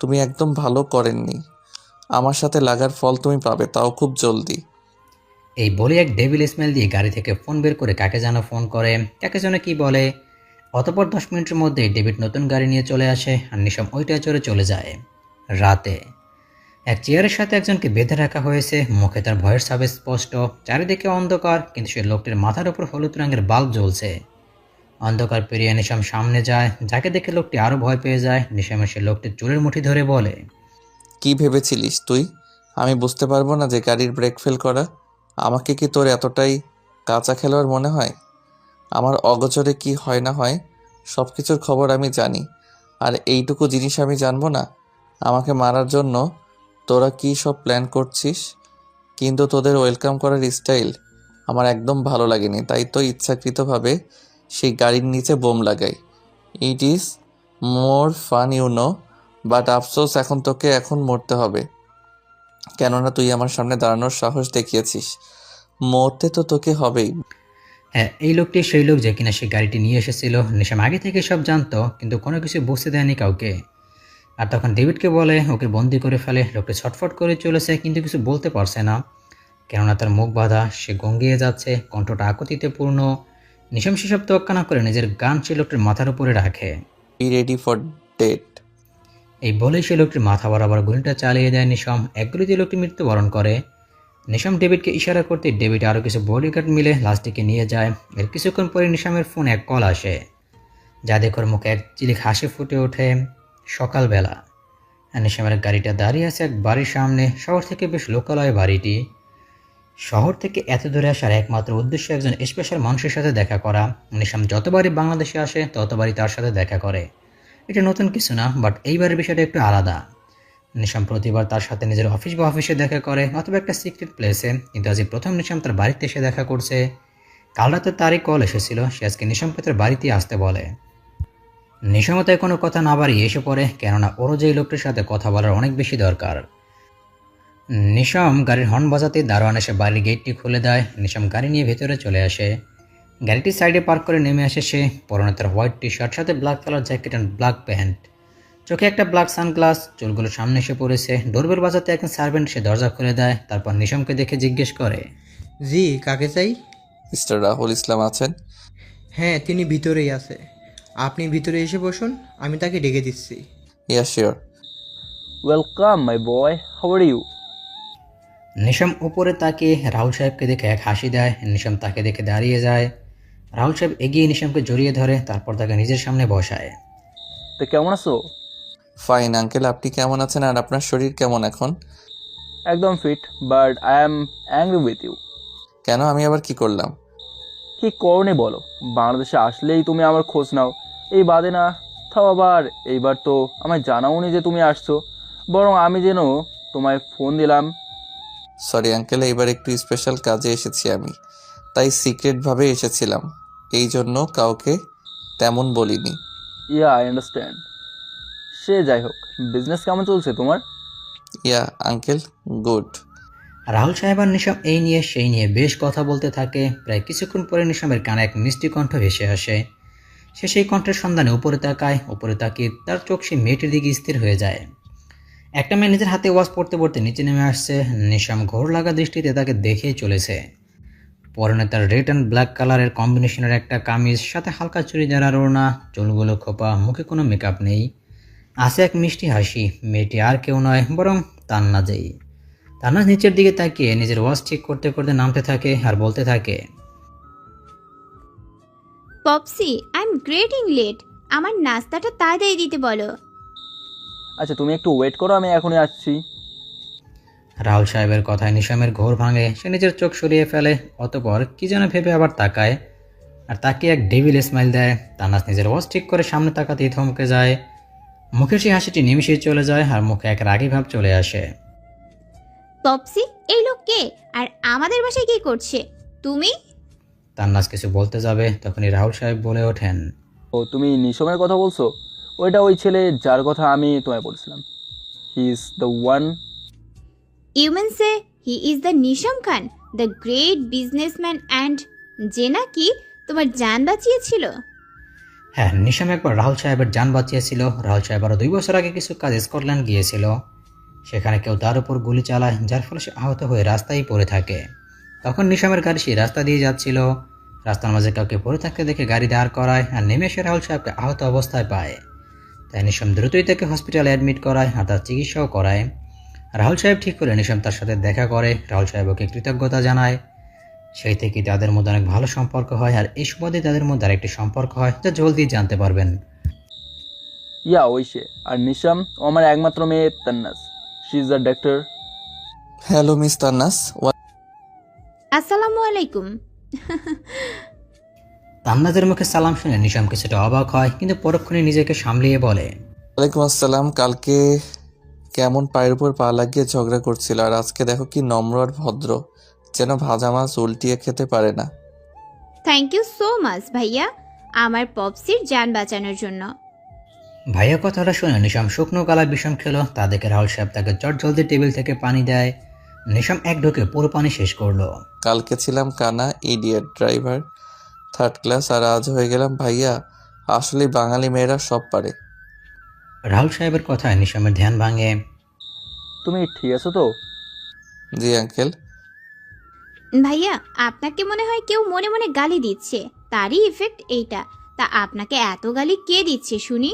তুমি একদম ভালো করেননি। আমার সাথে লাগার ফল তুমি পাবে, তাও খুব জলদি। এই বলে এক ডেভিল স্মেল দিয়ে গাড়ি থেকে ফোন বের করে কাকে যেন ফোন করে, কাকে যেন কি বলে। অতপর 10 মিনিটের মধ্যে ডেভিড নতুন গাড়ি নিয়ে চলে আসে আর নিশাম ওইটায় চড়ে চলে যায়। রাতে এক চেয়ারের সাথে একজনকে বেঁধে রাখা হয়েছে, মুখে তার ভয়ের ছাপ স্পষ্ট, চারিদিকে অন্ধকার, কিন্তু সে লোকটির মাথার উপর হলুদ রঙের বাল্ব জ্বলছে। অন্ধকার পেরিয়ে নিশাম সামনে যায়, যাকে দেখে লোকটি আরও ভয় পেয়ে যায়। নিশামের সে লোকটির চুলের মুঠি ধরে বলে, কি ভেবেছিলিস তুই আমি বুঝতে পারবো না যে গাড়ির ব্রেক ফেল করা? আমাকে কি তোর এতটাই কাঁচা খেলোয়াড় মনে হয়? আমার অগোচরে কি হয় না হয় সব কিছুর খবর আমি জানি, আর এইটুকু জিনিস আমি জানবো না? আমাকে মারার জন্য তোরা কি সব প্ল্যান করছিস, কিন্তু তোদের ওয়েলকাম করার স্টাইল আমার একদম ভালো লাগেনি, তাই তো ইচ্ছাকৃতভাবে সেই গাড়ির নিচে বোম লাগাই। It is more fun you know, but আফসোস এখন তোকে এখন মরতে হবে, কেননা তুই আমার সামনে দাঁড়ানোর সাহস দেখিয়েছিস। মরতে তো তোকে হবেই। হ্যাঁ, এই লোকটি সেই লোক যে কিনা সে গাড়িটি নিয়ে এসেছিল। নিশাম আগে থেকে সব জানতো, কিন্তু কোনো কিছু বুঝতে দেয়নি কাউকে। আর তখন ডেভিডকে বলে ওকে বন্দি করে ফেলে। লোকটি ছটফট করে চলেছে, কিন্তু কিছু বলতে পারছে না, কেননা তার মুখ বাঁধা, সে গঙ্গিয়ে যাচ্ছে, কণ্ঠটা আকুতিতে পূর্ণ। নিশাম সেসব তোয়াক্কা না করে নিজের গান সে লোকটির মাথার উপরে রাখে। Be ready for date. এই বলেই সে লোকটির মাথা বরাবর গুলিটা চালিয়ে দেয় নিশাম। এক গুলিতে লোকটি মৃত্যুবরণ করে। নিশাম ডেভিডকে ইশারা করতে ডেভিড আরও কিছু বডিগার্ড মিলে লাশটিকে নিয়ে যায়। এর কিছুক্ষণ পরে নিশামের ফোনে এক কল আসে, যা দেখে ওর মুখে এক চিলিক হাসি ফুটে ওঠে। সকালবেলা নিশামের গাড়িটা দাঁড়িয়ে আছে এক বাড়ির সামনে। শহর থেকে বেশ লোকালয় বাড়িটি। শহর থেকে এত দূরে আসার একমাত্র উদ্দেশ্য একজন স্পেশাল মানুষের সাথে দেখা করা। নিশাম যতবারই বাংলাদেশে আসে ততবারই তার সাথে দেখা করে। এটা নতুন কিছু না, বাট এইবারের বিষয়টা একটু আলাদা। নিশাম প্রতিবার তার সাথে নিজের অফিস বা অফিসে দেখা করে, অথবা একটা সিক্রেট প্লেসে, কিন্তু আজই প্রথম নিশাম তার বাড়িতে এসে দেখা করছে। কাল রাতে তারই কল এসেছিল, সে আজকে নিশামকে তার বাড়িতে আসতে বলে। নিশামও তাই কোনো কথা না বাড়িয়ে এসে পড়ে, কেননা ওরও যে লোকটির সাথে কথা বলার অনেক বেশি দরকার। নিশাম গাড়ির হর্ন বাজাতে দারোয়ান এসে বাড়ির গেটটি খুলে দেয়। নিশাম গাড়ি নিয়ে ভেতরে চলে আসে। গাড়িটি সাইডে পার্ক করে নেমে আসে সে। পরনে তার হোয়াইট টি শার্ট, সাথে black colour jacket and black pant, চোখে একটা ব্ল্যাক সানগ্লাস, চুলগুলো সামনে এসে পড়েছে। ডোরবেল বাজাতে একজন সার্ভেন্ট সে দরজা খুলে দেয়। তারপর নিশামকে দেখে জিজ্ঞেস করে, জি, কাকে চাই? মিস্টার রাহুল ইসলাম আছেন? হ্যাঁ, তিনি ভিতরেই আছে। আপনি ভিতরে এসে বসুন, আমি তাকে ডেকে দিচ্ছি। Yeah sure. Welcome my boy, how are you? Nisham উপরে তাকিয়ে রাহুল সাহেবকে দেখে এক হাসি দেয়। নিশাম তাকে দেখে দাঁড়িয়ে যায়। রাহুল সাহেব এগিয়ে নিশামকে জড়িয়ে ধরে, তারপর তাকে নিজের সামনে বসায়। তো কেমন আছো? ফাইন আঙ্কেল, আপনি কেমন আছেন আর আপনার শরীর কেমন এখন? একদম fit, but I am angry with you. কেন, আমি আবার কি করলাম? কি করনি বলো? বাংলাদেশে আসলেই তুমি আমার খোঁজ নাও, এই বাদে না। তাও আবার এইবার তো আমায় জানাওনি যে তুমি আসছো, বরং আমি যেন তোমায় ফোন দিলাম। সরি আঙ্কেল, এইবার একটু স্পেশাল কাজে এসেছি আমি, তাই সিক্রেটভাবে এসেছিলাম, এই জন্য কাউকে তেমন বলিনি। ইয়া, আই আন্ডারস্ট্যান্ড। সে যাই হোক, বিজনেস কেমন চলছে তোমার? ইয়া আঙ্কেল, গুড। রাহুল সাহেব আর নিশাম এই নিয়ে সেই নিয়ে বেশ কথা বলতে থাকে। প্রায় কিছুক্ষণ পরে নিশামের কানে এক মিষ্টি কণ্ঠ ভেসে আসে। সে সেই কণ্ঠের সন্ধানে উপরে তাকায়। উপরে তাকিয়ে তার চোখ সেই মেয়েটির দিকে স্থির হয়ে যায়। একটা মেয়ে নিজের হাতে ওয়াচ পড়তে পড়তে নিচে নেমে আসছে। নিশাম ঘোর লাগা দৃষ্টিতে তাকে দেখেই চলেছে। পরনে তার রেড অ্যান্ড ব্ল্যাক কালারের কম্বিনেশনের একটা কামিজ, সাথে হালকা চুড়িদার আর ওড়না, চুলগুলো খোপা, মুখে কোনো মেকআপ নেই। আছে এক মিষ্টি হাসি। মেয়েটি আর কেউ নয়, বরং তান্নাজেই। তান্নাজ নিচের দিকে তাকিয়ে নিজের ওয়াচ ঠিক করতে করতে নামতে থাকে আর বলতে থাকে, পপসি, আই এম গ্রেটিং লেট। আমার নাস্তাটা তাড়াতাড়ি দিতে বলো। আচ্ছা, তুমি একটু ওয়েট করো, আমি এখনই আসছি। রাহুল সাহেবের কথায় নিশামের ঘোর ভাঙে। সে নিজের চোখ সরিয়ে ফেলে, অতপর কি যেন ভেবে আবার তাকায়, আর তাকে এক ডেভিল স্মাইল দেয়। তান্নাজ নিজের ওয়াচ ঠিক করে সামনে তাকাতেই থমকে যায়। মুখের সেই হাসিটি নিমিশেই চলে যায়, আর মুখে এক রাগী ভাব চলে আসে। পপসি, এই লোক কে? আর আমাদের বাসায় কি করছে? তুমি? তান্নাজ কিছু বলতে যাবে, তখনই রাহুল সাহেব বলে ওঠেন, ও, তুমি নিশমের কথা বলছো? ওইটা ওই ছেলে যার কথা আমি তোমায় বলছিলাম। He is the one. You mean say he is the Nisham Khan, the great businessman, and যে নাকি তোমার জান বাঁচিয়েছিল? হ্যাঁ, নিশাম একবার রাহুল সাহেবের যান বাঁচিয়েছিল। রাহুল সাহেব আরও 2 বছর আগে কিছু কাজ স্কটল্যান্ড গিয়েছিল। সেখানে কেউ তার উপর গুলি চালায়, যার ফলে সে আহত হয়ে রাস্তায় পড়ে থাকে। তখন নিশামের গাড়ি সেই রাস্তা দিয়ে যাচ্ছিল। রাস্তার মাঝে কাউকে পড়ে থাকতে দেখে গাড়ি দাঁড় করায় আর নেমে এসে রাহুল সাহেবকে আহত অবস্থায় পায়। তাই নিশাম দ্রুতই তাকে হসপিটালে অ্যাডমিট করায় আর তার চিকিৎসাও করায়। রাহুল সাহেব ঠিক হলে নিশাম তার সাথে দেখা করে। রাহুল সাহেব ওকে কৃতজ্ঞতা জানায়। সেই থেকে তাদের মধ্যে অনেক ভালো সম্পর্ক হয়, আর এই সুবাদে তাদের মধ্যে আরেকটি সম্পর্ক হয় যা জলদি জানতে পারবেন। ইয়া ওই সে। আর নিশাম ও আমার একমাত্র মেয়ে Tannaz, she is the doctor. Hello miss Tannaz. আসসালামু আলাইকুম। তান্নাজের মুখে সালাম শুনে নিশাম কিছুটা অবাক হয়, কিন্তু পরক্ষণে নিজেকে সামলিয়ে বলে, ওয়ালাইকুম আসসালাম। কালকে কেমন পায়ের উপর পা লাগিয়ে ঝগড়া করছিল, আর আজকে দেখো কি নম্র আর ভদ্র, যেন ভাজা মাছ উল্টিয়ে খেতে পারে না। থ্যাংক ইউ সো মাচ ভাইয়া, আমার পপসির যান বাঁচানোর জন্য। ভাইয়া কথাটা শুনে নিশাম শুকনো কালার বিষম খেলো। তা দেখে রাহুল সাহেব তাকে চট জলদি টেবিল থেকে পানি দেয়। নিশাম এক ঢোকে পুরো পানি শেষ করলো। কালকে ছিলাম কানা ইডিয়েট ড্রাইভার 3rd ক্লাস, আর আজ হয়ে গেলাম ভাইয়া। আসলে বাঙালি মেয়েরা সব পারে। রাহুল সাহেবের কথায় নিশামের ধ্যান ভাঙে। তুমি ঠিক আছো তো? জি আঙ্কেল। ভাইয়া, আপনাকে মনে হয় কেউ মনে মনে গালি দিচ্ছে, তারই ইফেক্ট এইটা। তা আপনাকে এত গালি কে দিচ্ছে শুনি?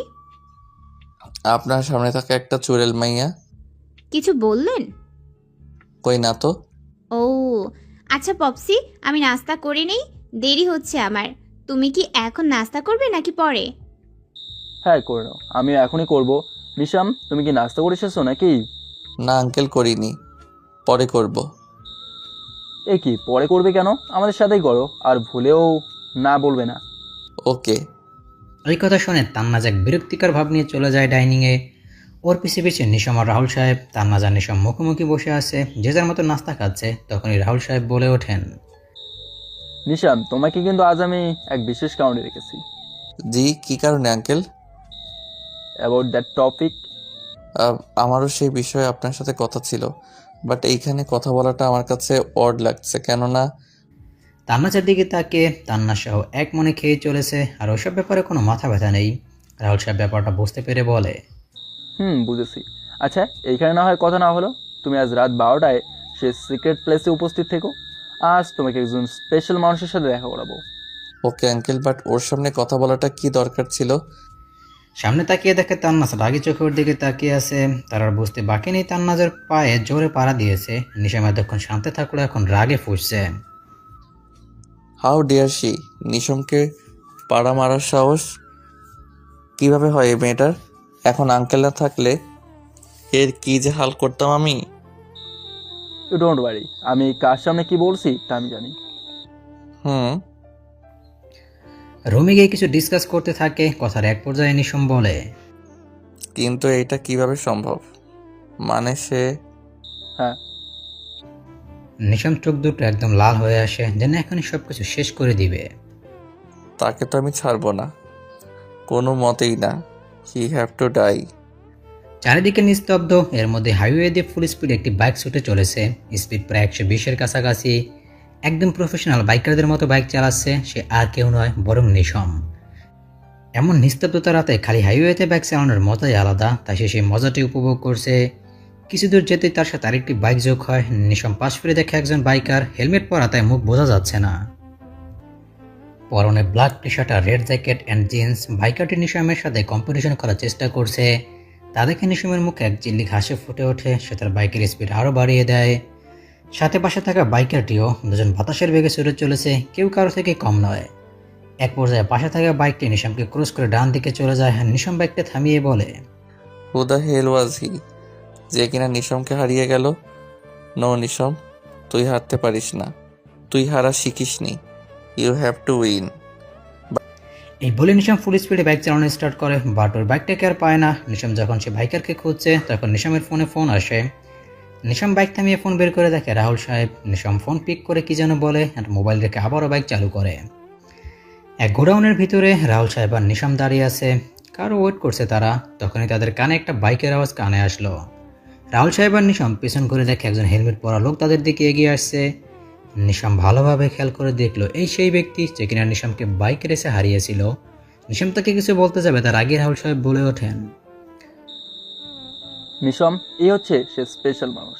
আপনার সামনে থাকা একটা চুড়েল মাইয়া। কিছু বললেন? কই না তো। ও আচ্ছা পপসি, আমি নাস্তা করে নেই, দেরি হচ্ছে আমার। তুমি কি এখন নাস্তা করবে নাকি পরে? হ্যাঁ করে নাও, আমি এখনই করব। নিশাম তুমি কি নাস্তা করে এসেছো নাকি? না আঙ্কেল, করিনি, পরে করব। এ কি পরে করবে কেন? আমাদের সাথেই করো, আর ভুলেও না বলবে না। ওকে। ওই কথা শুনে তান্নাজ এক বিরক্তিকর ভাব নিয়ে চলে যায় ডাইনিংয়ে। ওর পিছে পিছে নিশাম আর রাহুল সাহেব। তান্নাজ আর নিশাম মুখোমুখি বসে আছে, যে যার মতো নাস্তা খাচ্ছে। তখনই রাহুল সাহেব বলে ওঠেন, নিশাম তোমাকে কিন্তু আজ আমি এক বিশেষ কারণে রেখেছি। জি, কি কারণে আঙ্কেল? About that topic. আমারও সেই বিষয়ে আপনার সাথে কথা ছিল, বাট এইখানে কথা বলাটা আমার কাছে অড লাগছে, কেননা তান্নাজের দিকে তাকিয়ে তান্না সহ এক মনে খেয়ে চলেছে, আর ওইসব ব্যাপারে কোনো মাথা ব্যথা নেই। রাহুল সাহেব ব্যাপারটা বুঝতে পেরে বলে, বুঝেছি। আচ্ছা এইখানে না হয় কথা না হলো, তুমি আজ রাত 12টায় সে সিক্রেট প্লেসে উপস্থিত থেকো। আজ তোমাকে একজন স্পেশাল মানুষের সাথে দেখা করাবো। ওকে আঙ্কেল, বাট ওর সামনে কথা বলাটা কি দরকার ছিল? সামনে তাকিয়ে দেখে তান্নাজ রাগি চোখে ওর দিকে তাকিয়ে আছে। তার আর বুঝতে বাকি নেই তান্নাজের পায়ে জোরে পাড়া দিয়েছে। নিশাম এতক্ষণ শান্তে থাকলো, এখন রাগে ফুসছে। How dare she! নিশমকে পাড়া মারার সাহস কিভাবে হয় এই মেয়েটার? এখন আঙ্কেল না থাকলে এর কি যে হাল করতাম আমি। ইউ ডোন্ট ওয়ারি, আমি কার সামনে কি বলছি তা আমি জানি। রুমে গিয়ে কিছু ডিসকাস করতে থাকে। কথার এক পর্যায়ে নিশাম বলে, কিন্তু এইটা কিভাবে সম্ভব? মানে সে হ্যাঁ। নিশাম চোখ দুটো একদম লাল হয়ে আসে, যেন এখনই সবকিছু শেষ করে দিবে। তাকে তো আমি ছাড়বো না, কোনো মতেই না। He have to die. চারিদিকে নিস্তব্ধ। এর মধ্যে হাইওয়ে দিয়ে ফুল স্পিডে একটি বাইক ছুটে চলেছে। স্পিড প্রায় 120-এর কাছাকাছি। একদম প্রফেশনাল বাইকারদের মতো বাইক চালাচ্ছে। সে আর কেউ নয়, বরং নিশাম। এমন নিস্তব্ধতা রাতে খালি হাইওয়েতে বাইক চালানোর মজাই আলাদা, তাই সে সেই মজাটি উপভোগ করছে। কিছু দূর যেতেই তার সাথে আরেকটি বাইক যোগ হয়। নিশাম পাশ ফিরে দেখে একজন বাইকার, হেলমেট পরা, তাই মুখ বোঝা যাচ্ছে না। পরনে ব্ল্যাক টি শার্ট আর রেড জ্যাকেট অ্যান্ড জিন্স। বাইকারটি নিশামের সাথে কম্পিটিশন করার চেষ্টা করছে। তা দেখে নিশামের মুখে এক চিল্লি হাসি ফুটে ওঠে। সে তার বাইকের স্পিড আরও বাড়িয়ে দেয়। সাথে পাশে থাকা বাইকারটিও। দুজন বাতাসের বেগে ছুটে চলেছে, কেউ কারো থেকে কম নয়। এক পর্যায়ে পাশে থাকা বাইকটি নিশামকে ক্রস করে ডান দিকে চলে যায়। নিশাম বাইকটা থামিয়ে বলে, হু দ্য হেল ওয়াজ হি? যে কিনা নিশমকে হারিয়ে গেল। নো নিশম, তুই হারতে পারিস না, তুই হারা শিখিসনি। You have to win. এই বলে নিশাম ফুল স্পিডে বাইক চালানো স্টার্ট করে, বাট ওর বাইকটাকে আর পায় না। নিশাম যখন সে বাইকারকে খুঁজছে, তখন নিশামের ফোনে ফোন আসে। নিশাম বাইক থামিয়ে ফোন বের করে দেখে রাহুল সাহেব। নিশাম ফোন পিক করে কি যেন বলে, আর মোবাইল রেখে আবারও বাইক চালু করে। এক গোডাউনের ভিতরে রাহুল সাহেব আর নিশাম দাঁড়িয়ে আছে, কারো ওয়েট করছে তারা। তখনই তাদের কানে একটা বাইকের আওয়াজ কানে আসলো। রাহুল সাহেব আর নিশাম পেছন করে দেখে একজন হেলমেট পরা লোক তাদের দিকে এগিয়ে আসছে। নিশাম ভালোভাবে খেয়াল করে দেখলো, এই সেই ব্যক্তি যে কিনা নিশামকে বাইক রেসে হারিয়েছিল। নিশাম তাকে কিছু বলতে যাবে তার আগে রাহুল সাহেব বলে ওঠেন, নিশম, এই হচ্ছে সে স্পেশাল মানুষ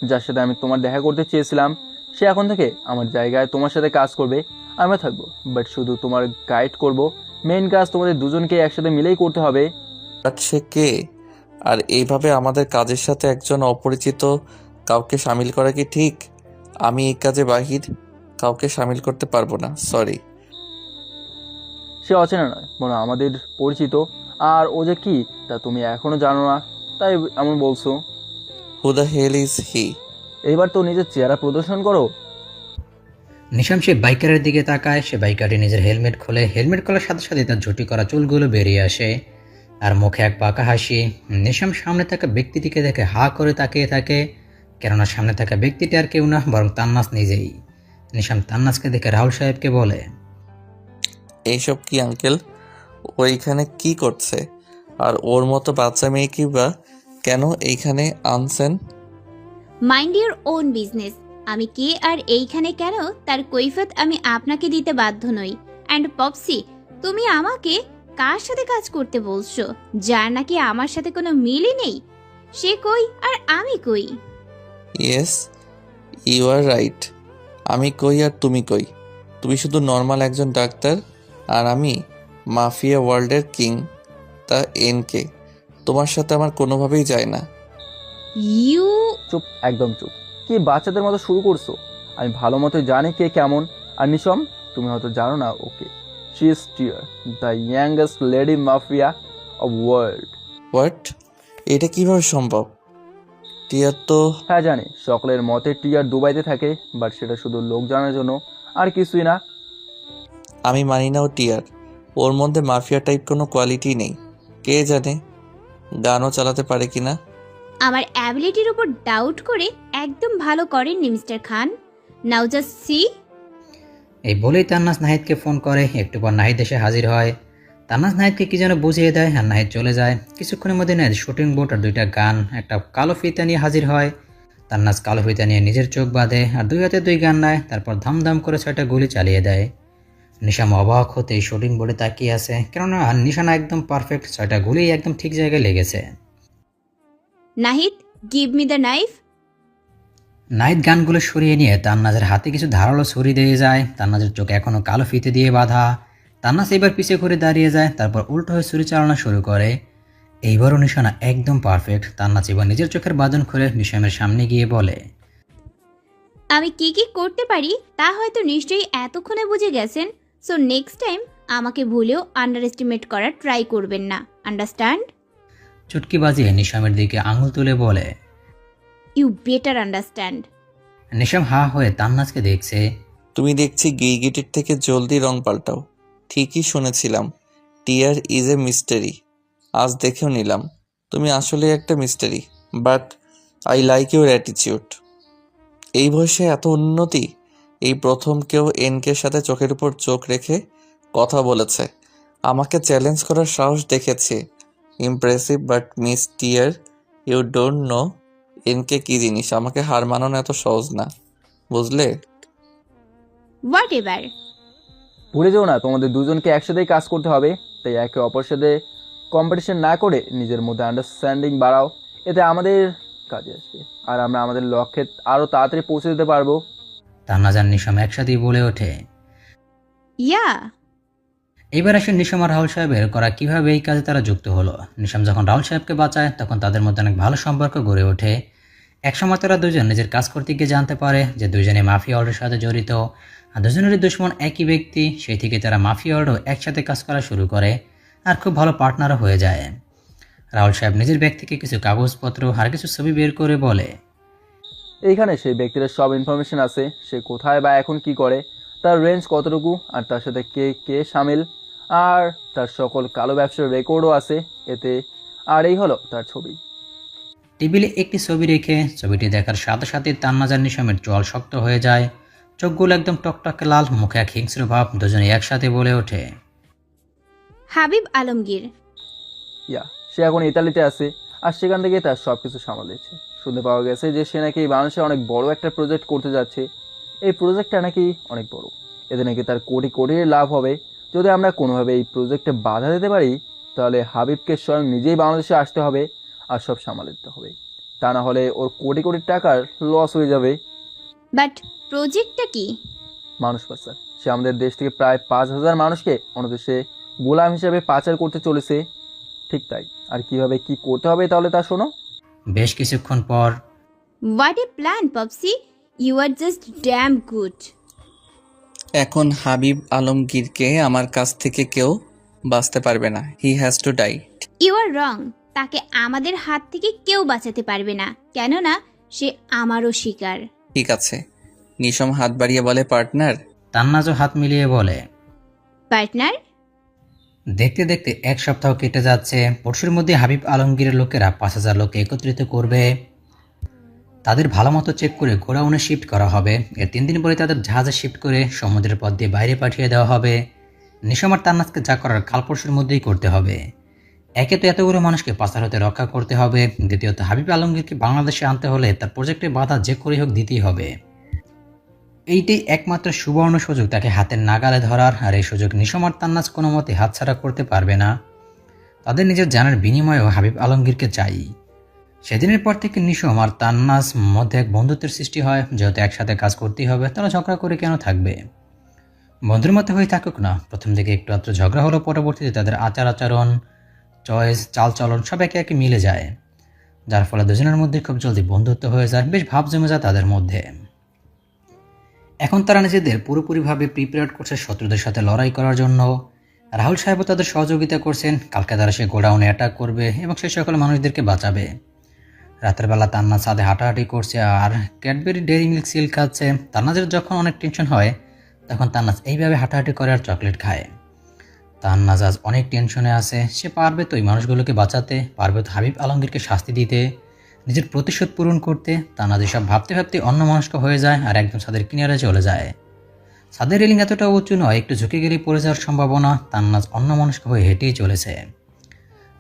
যার সাথে আমি তোমার দেখা করতে চেয়েছিলাম। সে এখন থেকে আমার জায়গায় তোমার সাথে কাজ করবে, আমরা থাকবো, বাট শুধু তোমার গাইড করব। মেইন কাজ তোমাদের দুজনকে একসাথে মিলেই করতে হবে। বাট সে কে? আর এইভাবে আমাদের কাজের সাথে একজন অপরিচিত কাউকে সামিল করা কি ঠিক? আমি এই কাজে বাহির কাউকে সামিল করতে পারবো না, সরি। সে অচেনা নয়, বরং আমাদের পরিচিত। আর ও যে কি তা তুমি এখনো জানো না, তাই এমন বলছো। Who the hell is he? এবার তো নিজের চেহারা প্রদর্শন করো। নিশাম সে বাইকারের দিকে তাকায়। সে বাইকারটি নিজের হেলমেট খোলে। হেলমেট খোলার সাথে সাথে তার ঝুটি করা চুলগুলো বেরিয়ে আসে আর মুখে এক পাকা হাসি। নিশাম সামনে থাকা ব্যক্তিটিকে দেখে হা করে তাকিয়ে থাকে, কেননা সামনে থাকা ব্যক্তিটি আর কেউ না বরং তান্নাস নিজেই। নিশাম তান্নাসকে দেখে রাহুল সাহেবকে বলে, এইসব কি আঙ্কেল? ও এইখানে কি করছে? আর ওর মতো বাচ্চা মেয়ে কি বা কেন এইখানে আনছেন? Mind your own business. আমি কে আর এইখানে কেন তার কৈফিয়ত আমি আপনাকে দিতে বাধ্য নই। অ্যান্ড পপসি, তুমি আমাকে কার সাথে কাজ করতে বলছো যার নাকি আমার সাথে কোনো মিলই নেই? সে কই আর আমি কই? Yes, you are right. আমি কই আর তুমি কই? তুমি শুধু নর্মাল একজন ডাক্তার, আর আমি মাফিয়া ওয়ার্ল্ডের কিং, তা এনকে। তোমার সাথে আমার কোনোভাবেই যায় না। ইউ চুপ, একদম চুপ। কি বাচ্চাদের মতো শুরু করছো? আমি ভালো মতো জানি কে কেমন। আর নিশম, তুমি হয়তো জানো না ওকে। She is Tear, the youngest lady mafia of world. What? এটা কিভাবে সম্ভব? টিয়ার তো... হ্যাঁ জানি, সকলের মতে টিয়ার দুবাইতে থাকে, বাট সেটা শুধু লোক জানার জন্য, আর কিছুই না। আমি মানি না ও টিয়ার। ওর মধ্যে মাফিয়া টাইপ কোনো কোয়ালিটি নেই। কে জানে গানও চালাতে পারে কিনা। আমার অ্যাবিলিটির উপর ডাউট করে একদম ভালো করেননি মিস্টার খান। নাও জাস্ট সি। এই বলেই তান্নাস নাহিদকে ফোন করে। একটু পর নাহিদ এসে হাজির হয়। তান্নাস নাহিদকে কি যেন বুঝিয়ে দেয় আর নাহিদ চলে যায়। কিছুক্ষণের মধ্যে নাহিদ শুটিং বোর্ড আর দুইটা গান একটা কালো ফিতা নিয়ে হাজির হয়। তান্নাস কালো ফিতা নিয়ে নিজের চোখ বাঁধে আর দুই হাতে দুই গান নেয়, তারপর ধামধাম করে 6টা গুলি চালিয়ে দেয়। নিশাম অবাক হতে এই শুটিং বোর্ডে তাকিয়ে আছে, কেননা নিশানা একদম পারফেক্ট, 6টা গুলি একদম ঠিক জায়গায় লেগেছে। Nahid, give me the knife. Nahid গানগুলো সরিয়ে নিয়ে তান্নাজের হাতে কিছু ধারালো ছুরি দিয়ে যায়। তান্নাজের চোখ এখনো কালো ফিতে দিয়ে বাঁধা। তান্নাজ এবার পিছিয়ে ঘুরে দাঁড়িয়ে যায়, তারপর উল্টো হয়ে ছুরি চালানো শুরু করে। এইবারও নিশানা একদম পারফেক্ট। তান্নাজ এবার নিজের চোখের বাঁধন খুলে নিশামের সামনে গিয়ে বলে, আমি কি কি করতে পারি তা হয়তো নিশ্চয়ই এতক্ষণে বুঝে গেছেন। সো নেক্সট টাইম আমাকে ভুলেও আন্ডার এস্টিমেট করার ট্রাই করবেন না, আন্ডারস্ট্যান্ড? চুটকি বাজিয়ে নিশামের দিকে আঙুল তুলে বলে। You better understand. নিশাম হা হয়ে তান্নাজকে দেখছে। তুমি দেখছি গিরগিটির থেকে জলদি রং পাল্টাও। ঠিকই শুনেছিলাম, টিয়ার ইজ এ মিস্টারি। আজ দেখেও নিলাম তুমি আসলে একটা mystery. But I like your অ্যাটিচিউড। এই বয়সে এত উন্নতি। এই প্রথম কেউ এনকের সাথে চোখের উপর চোখ রেখে কথা বলেছে। আমাকে চ্যালেঞ্জ করার সাহস দেখেছে। Impressive, but miss Tear, you don't know NK কী জিনিস। আমাকে হার মানানো এত সহজ না, বুঝলে? Whatever. ভুলে যেও না, তোমাদের দুজনকে একসাথেই কাজ করতে হবে। তাই একে অপরের সাথে কম্পিটিশন না করে নিজের মধ্যে আন্ডারস্ট্যান্ডিং বাড়াও। এতে আমাদের কাজে আসবে, আর আমরা আমাদের লক্ষ্যে আরও তাড়াতাড়ি পৌঁছে দিতে পারবো। তান্নাজ আর নিশাম একসাথেই বলে ওঠে। ইয়া। এবার আসে নিশাম আর রাহুল সাহেবের করা কিভাবে এই কাজে তারা যুক্ত হলো। নিশাম যখন রাহুল সাহেবকে বাঁচায় তখন তাদের মধ্যে অনেক ভালো সম্পর্ক গড়ে ওঠে। একসময় তারা দুজন নিজের কাজ করতে গিয়ে জানতে পারে যে দুজনে মাফিয়া অর্ডের সাথে জড়িত আর দুজনেরই দুশ্মন একই ব্যক্তি। সেই থেকে তারা মাফিয়া অর্ডও একসাথে কাজ করা শুরু করে আর খুব ভালো পার্টনারও হয়ে যায়। রাহুল সাহেব নিজের ব্যাগ থেকে কিছু কাগজপত্র আর কিছু ছবি বের করে বলে, এইখানে সেই ব্যক্তির সব ইনফরমেশন আছে। সে কোথায় বা এখন কি করে, তার রেঞ্জ কতটুকু, আর তার সাথে কে কে সামিল, আর তার সকল কালো ব্যবসার রেকর্ডও আছে এতে। আর এই হলো তার ছবি। টেবিলে একটি ছবি রেখে ছবিটি দেখার সাথে সাথে তান্নাজ আর নিশামের চোয়াল শক্ত হয়ে যায়। চোখগুলো একদম টকটকে লাল, মুখে এক হিংস্র ভাব। দুজনে একসাথে বলে ওঠে, হাবিব আলমগীর। ইয়া, সে এখন ইতালিতে আছে, আর সেখান থেকে তার সব কিছু সামলেছে। শুনতে পাওয়া গেছে যে সে নাকি বাংলাদেশে অনেক বড় একটা প্রজেক্ট করতে যাচ্ছে। এই প্রজেক্টটা নাকি অনেক বড়, এতে নাকি তার কোটি কোটি লাভ হবে। যদি আমরা কোনোভাবে এই প্রজেক্টে বাধা দিতে পারি তাহলে হাবিবকে স্বয়ং নিজেই বাংলাদেশে আসতে হবে আর সব সামাল দিতে হবে, তা না হলে ওর কোটি কোটি টাকার লস হয়ে যাবে। বাট প্রজেক্টটা কি? মানুষ পাচার। সে আমাদের দেশ থেকে প্রায় 5,000 মানুষকে অন্য দেশে গোলাম হিসেবে পাচার করতে চলেছে। ঠিক তাই। আর কিভাবে কি করতে হবে তাহলে তা শোনো। বেশ কিছুক্ষণ পর what a plan popsy, you are just damn good. এখন হাবিব আলমগীরকে আমার কাছ থেকে কেউ বাঁচতে পারবে না। He has to die. You are wrong. তাকে আমাদের হাত থেকে কেউ বাঁচাতে পারবে না, কেননা সে আমারও শিকার। ঠিক আছে। নিশম হাত বাড়িয়ে বলে, পার্টনার। তান্নাজও হাত মিলিয়ে বলে। পার্টনার। দেখতে দেখতে 1 সপ্তাহ কেটে যাচ্ছে। পরশুর মধ্যে হাবিব আলমগীরের লোকেরা 5,000 লোককে একত্রিত করবে। তাদের ভালো মতো চেক করে গোডাউনে শিফট করা হবে। এর 3 দিন পরে তাদের জাহাজে শিফট করে সমুদ্রের পথ দিয়ে বাইরে পাঠিয়ে দেওয়া হবে। নিশম আর তান্নাজকে যা করার কাল পরশুর মধ্যেই করতে হবে। একে তো এতগুলো মানুষকে পাচার হতে রক্ষা করতে হবে, দ্বিতীয়ত হাবিব আলমগীরকে বাংলাদেশে আনতে হলে তার প্রজেক্টে বাধা যে করেই হোক দিতেই হবে। এইটাই একমাত্র সুবর্ণ সুযোগ তাকে হাতের নাগালে ধরার, আর এই সুযোগ নিশম আর তান্নাজ কোনো মতে হাতছাড়া করতে পারবে না। তাদের নিজের জানার বিনিময়েও হাবিব আলমগীরকে চাই। সেদিনের পর থেকে নিশম আর তান্নাজ মধ্যে এক বন্ধুত্বের সৃষ্টি হয়। যেহেতু একসাথে কাজ করতেই হবে, তারা ঝগড়া করে কেন থাকবে? বন্ধুর মতো হয়ে থাকুক না। প্রথম দিকে একটু আত্র ঝগড়া হলো, পরবর্তীতে তাদের আচার আচরণ, চয়েস, চালচলন সব একে একে মিলে যায়, যার ফলে দুজনের মধ্যে খুব জলদি বন্ধুত্ব হয়ে যায়, বেশ ভাব জমে যায় তাদের মধ্যে। এখন তারা নিজেদের পুরোপুরিভাবে প্রিপেয়ার করছে শত্রুদের সাথে লড়াই করার জন্য। রাহুল সাহেবও তাদের সহযোগিতা করছেন। কালকে তারা সে গোডাউনে অ্যাটাক করবে এবং সেই সকল মানুষদেরকে বাঁচাবে। রাতের বেলা তান্না ছাদে হাঁটাহাঁটি করছে আর ক্যাডবেরি ডেয়ারি মিল্ক সিল খাচ্ছে। তান্নাজের যখন অনেক টেনশন হয় তখন তান্নাজ এইভাবে হাঁটাহাঁটি করে আর চকলেট খায়। তান্নাজ আজ অনেক টেনশনে আছে। সে পারবে তো এই মানুষগুলোকে বাঁচাতে, পারবে তো হাবিব আলমগীরকে শাস্তি দিতে, নিজের প্রতিশোধ পূরণ করতে। তান্নাজ এসব ভাবতে ভাবতে অন্য মানুষকে হয়ে যায় আর একদম ছাদের কিনারে চলে যায়। ছাদের রেলিং এতটা উঁচু নয়, একটু ঝুঁকে গেলেই পড়ে যাওয়ার সম্ভাবনা। তান্নাজ অন্য মানুষকে হয়ে হেঁটেই চলেছে।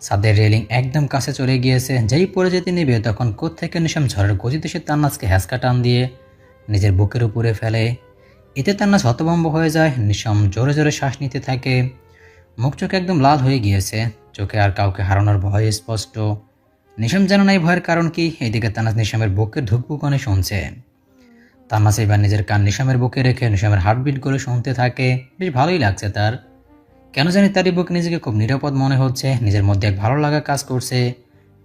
ছাদের রেলিং একদম কাছে চলে গিয়েছে। যেই পড়ে যেতে নেবে তখন কোত্থেকে নিশাম ঝড়ের গতিতে সে তান্নাজকে হ্যাঁচকা টান দিয়ে নিজের বুকের উপরে ফেলে। এতে তান্নাজ হতভম্ব হয়ে যায়। নিশাম জোরে জোরে শ্বাস নিতে থাকে। মুখ চোখ একদম লাল হয়ে গিয়েছে। চোখে আর কাউকে হারানোর ভয় স্পষ্ট। নিশাম জানে না এই ভয়ের কারণ কি। এইদিকে তান্নাজ নিশামের বুকের ধুকপুকানে শুনছে। তান্নাজ এবার নিজের কান নিশামের বুকে রেখে নিশামের হার্টবিট করে শুনতে থাকে। বেশ ভালোই লাগছে তার। কেন জানি তারই বুকে নিজেকে খুব নিরাপদ মনে হচ্ছে। নিজের মধ্যে এক ভালো লাগা কাজ করছে,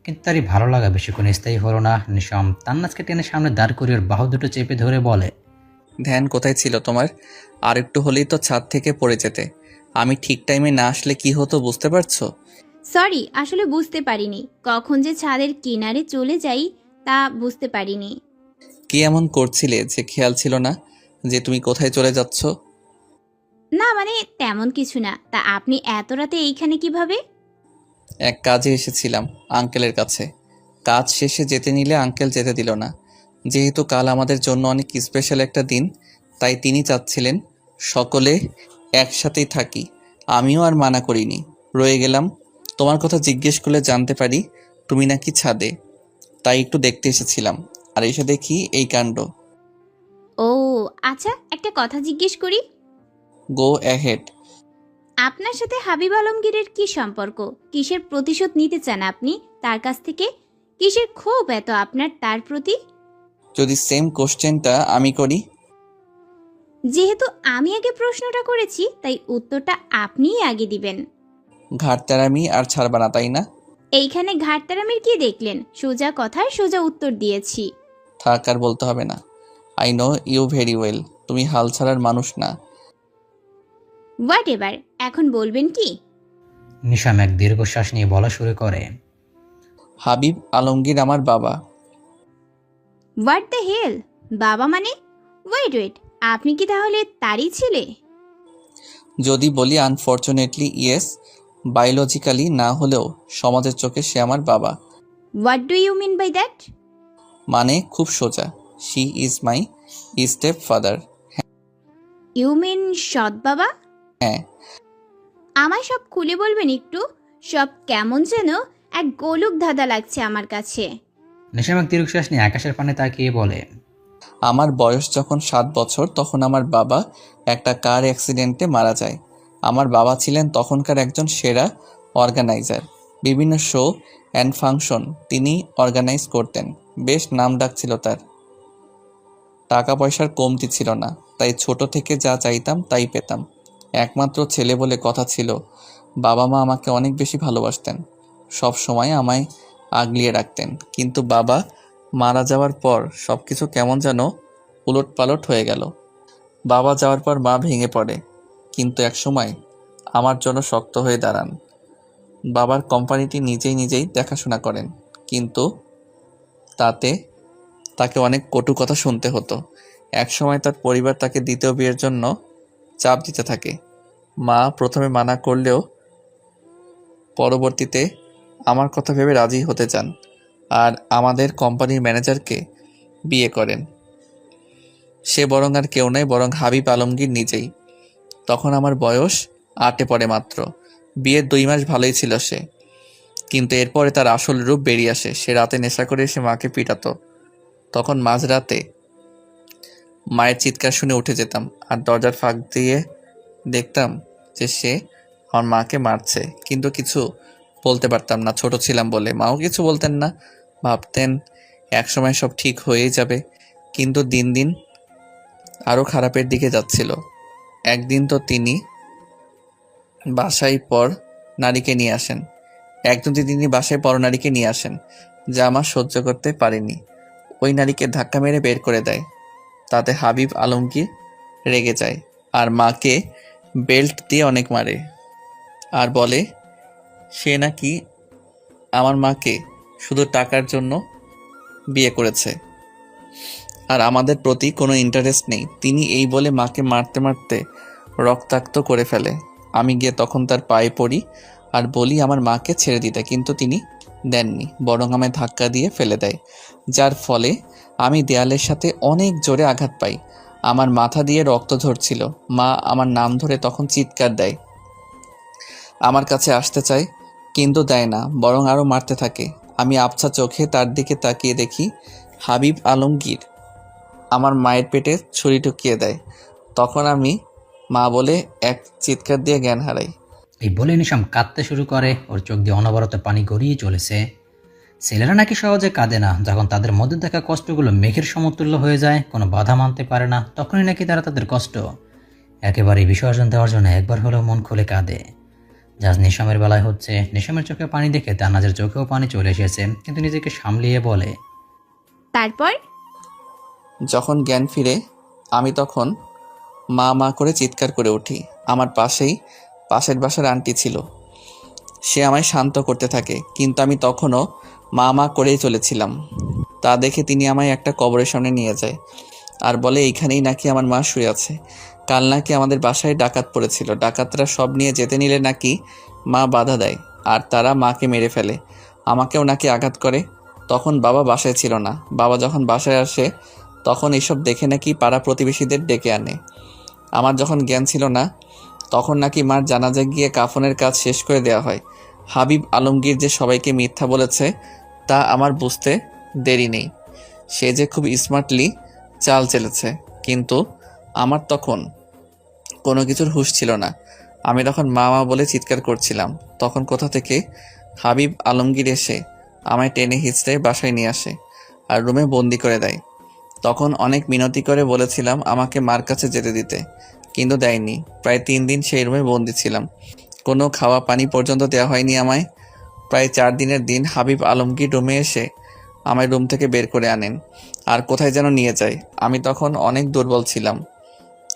কিন্তু তারই ভালো লাগা বেশিক্ষণ স্থায়ী হলো না। নিশাম তান্নাজকে টেনে সামনে দাঁড় করিয়ে ওর বাহু দুটো চেপে ধরে বলে, ধ্যান কোথায় ছিল তোমার? আর একটু হলেই তো ছাদ থেকে পড়ে যেতে। আমি ঠিক টাইমে না আসলে কি হতো বুঝতে পারছো? সরি, আসলে বুঝতে পারিনি কখন যে ছাদের কিনারে চলে যাই তা বুঝতে পারিনি। কি এমন করছিলে যে খেয়াল ছিল না যে তুমি কোথায় চলে যাচ্ছ? না মানে তেমন কিছু না। তা আপনি এত রাতে এইখানে কিভাবে? এক কাজে এসেছিলাম আঙ্কেলের কাছে। কাজ শেষে যেতে নিলে আঙ্কেল যেতে দিল না। যেহেতু কাল আমাদের জন্য অনেক স্পেশাল একটা দিন, তাই তিনি চাচ্ছিলেন সকলে একসাথেই থাকি। আমিও আর মানা করিনি, রয়ে গেলাম। তোমার কথা জিজ্ঞেস করলে জানতে পারি তুমি নাকি ছাদে, তাই একটু দেখতে এসেছিলাম। আর এসে দেখি এই কাণ্ড। ও আচ্ছা, একটা কথা জিজ্ঞেস করি। Go ahead. আপনার সাথে হাবিব আলমগীরের কি সম্পর্ক? কিসের প্রতিশোধ নিতে চান আপনি তার কাছ থেকে? কিসের ক্ষোভ এত আপনার তার প্রতি? যদি সেম কোশ্চেনটা আমি করি? যেহেতু আমি আগে প্রশ্নটা করেছি তাই উত্তরটা আপনিই আগে দিবেন। ঘাটতারামি আর ছাড়বা না, তাই না? এইখানে ঘাটতারামির কি দেখলেন? সোজা কথায় সোজা উত্তর দিয়েছি। থাক, আর বলতে হবে না। I know you very well. তুমি হাল ছাড়ার মানুষ না। হোয়াট এভার, এখন বলবেন কি? নিশাম এক দীর্ঘশ্বাস নিয়ে বলা শুরু করে, হাবিব আলমগীর আমার বাবা। What the hell? বাবা মানে? ওয়েট ওয়েট, আপনি কি তাহলে তারই ছেলে? যদি বলি আনফর্চুনেটলি ইয়েস, বায়োলজিক্যালি না হলেও সমাজের চোখে সে আমার বাবা। What do you mean by that? মানে খুব সোজা, she is my stepfather. You mean সৎ বাবা? হ্যাঁ। আমায় সব খুলে বলবেন একটু? সব কেমন যেন এক গোলক ধাঁধা লাগছে আমার কাছে। নিশাম এক দীর্ঘশ্বাস নিয়ে আকাশের পানে তাকিয়ে বলে, আমার বয়স যখন 7 বছর তখন আমার বাবা একটা কার অ্যাক্সিডেন্টে মারা যায়। আমার বাবা ছিলেন তখনকার একজন সেরা অর্গানাইজার। বিভিন্ন শো অ্যান্ড ফাংশন তিনি অর্গানাইজ করতেন। বেশ নাম ডাক ছিল তার। টাকা পয়সার কমতি ছিল না, তাই ছোট থেকে যা চাইতাম তাই পেতাম। একমাত্র ছেলে বলে কথা ছিল। বাবা মা আমাকে অনেক বেশি ভালোবাসতেন, সব সময় আমায় আগলিয়ে রাখতেন। কিন্তু বাবা মারা যাওয়ার পর সব কিছু কেমন যেন উলটপালট হয়ে গেল। বাবা যাওয়ার পর মা ভেঙে পড়ে, কিন্তু একসময় আমার জন্য শক্ত হয়ে দাঁড়ান। বাবার কোম্পানিটি নিজেই দেখাশোনা করেন, কিন্তু তাতে তাকে অনেক কটু কথা শুনতে হতো। একসময় তার পরিবার তাকে দ্বিতীয় বিয়ের জন্য চাপ দিতে থাকে। মা প্রথমে মানা করলেও পরবর্তীতে আমার কথা ভেবে রাজি হতে চান আর আমাদের কোম্পানির ম্যানেজারকে বিয়ে করেন। সে বরং আর কেউ নয়, বরং হাবিব আলমগীর নিজেই। তখন আমার বয়স 8-এ পড়ে মাত্র। বিয়ের 2 মাস ভালোই ছিল সে, কিন্তু এরপরে তার আসল রূপ বেরিয়ে আসে। সে রাতে নেশা করে এসে মাকে পিটাতো। তখন মাঝরাতে মায়ের চিৎকার শুনে উঠে যেতাম আর দরজার ফাঁক দিয়ে দেখতাম যে সে আমার মাকে মারছে, কিন্তু কিছু বলতে পারতাম না, ছোট ছিলাম বলে। মাও কিছু বলতেন না, ভাবতেন একসময় সব ঠিক হয়েই যাবে। কিন্তু দিন দিন আরও খারাপের দিকে যাচ্ছিল। একদিন তো তিনি বাসায় পর নারীকে নিয়ে আসেন। তিনি বাসায় পর নারীকে নিয়ে আসেন, যা আমার সহ্য করতে পারিনি। ওই নারীকে ধাক্কা মেরে বের করে দেয়। তাতে হাবিব আলমগীর রেগে যায় আর মাকে বেল্ট দিয়ে অনেক মারে আর বলে সে নাকি আমার মাকে শুধু টাকার জন্য বিয়ে করেছে আর আমাদের প্রতি কোনো ইন্টারেস্ট নেই। তিনি এই বলে মাকে মারতে মারতে রক্তাক্ত করে ফেলে। আমি গিয়ে তখন তার পায়ে পড়ি আর বলি আমার মাকে ছেড়ে দিতে, কিন্তু তিনি দেননি, বরং আমায় ধাক্কা দিয়ে ফেলে দেয়, যার ফলে আমি দেয়ালের সাথে অনেক জোরে আঘাত পাই। আমার মাথা দিয়ে রক্ত ঝরছিল। মা আমার নাম ধরে তখন চিৎকার দেয়, আমার কাছে আসতে চায়, কিন্তু দেয় না, বরং আরও মারতে থাকে। আমি আবছা চোখে তার দিকে তাকিয়ে দেখি হাবিব আলমগীর আমার মায়ের পেটে ছুরি ঢুকিয়ে দেয়। তখন আমি মা বলে এক চিৎকার দিয়ে জ্ঞান হারাই। এই বলে নিশাম কাঁদতে শুরু করে। ওর চোখ দিয়ে অনবরত পানি গড়িয়ে চলেছে। ছেলেরা নাকি সহজে কাঁদে না। যখন তাদের মধ্যে থাকা কষ্টগুলো মেঘের সমতুল্য হয়ে যায়, কোনো বাধা মানতে পারে না, তখনই নাকি তারা তাদের কষ্ট একেবারেই বিসর্জন দেওয়ার জন্য একবার হলেও মন খুলে কাঁদে। যা নিশামের বেলায় হচ্ছে। নিশামের চোখে পানি দেখে তান্নাজের চোখেও পানি চলে এসেছে, কিন্তু নিজেকে সামলিয়ে বলে, তারপর যখন জ্ঞান ফিরে আমি তখন মা মা করে চিৎকার করে উঠি। আমার পাশের বাসার আন্টি ছিল, সে আমায় শান্ত করতে থাকে, কিন্তু আমি তখনও মা মা করেই চলেছিলাম। তা দেখে তিনি আমায় একটা কবরের সামনে নিয়ে যায় আর বলে এইখানেই নাকি আমার মা শুয়ে আছে। কাল নাকি আমাদের বাসায় ডাকাত পড়েছিল, ডাকাতরা সব নিয়ে যেতে নিলে নাকি মা বাধা দেয় আর তারা মাকে মেরে ফেলে, আমাকেও নাকি আঘাত করে। তখন বাবা বাসায় ছিল না। বাবা যখন বাসায় আসে তখন এসব দেখে নাকি পাড়া প্রতিবেশীদের ডেকে আনে। আমার যখন জ্ঞান ছিল না তখন নাকি মার জানাজায় গিয়ে কাফনের কাজ শেষ করে দেওয়া হয়। হাবিব আলমগীর যে সবাইকে মিথ্যা বলেছে তা আমার বুঝতে দেরি নেই। সে যে খুব স্মার্টলি চাল চেলেছে, কিন্তু আমার তখন কোনো কিছুর হুঁশ ছিল না। আমি তখন মা মা বলে চিৎকার করছিলাম। তখন কোথা থেকে হাবিব আলমগীর এসে আমায় টেনে হিঁচড়ে বাসায় নিয়ে আসে আর রুমে বন্দি করে দেয়। তখন অনেক মিনতি করে বলেছিলাম আমাকে মার কাছে যেতে দিতে, কিন্তু দেয়নি। প্রায় 3 দিন সেই রুমে বন্দি ছিলাম, কোনো খাওয়া পানি পর্যন্ত দেওয়া হয়নি আমায়। প্রায় 4 দিনের দিন হাবিব আলমগীর রুমে এসে আমায় রুম থেকে বের করে আনেন আর কোথায় যেন নিয়ে যায়। আমি তখন অনেক দুর্বল ছিলাম,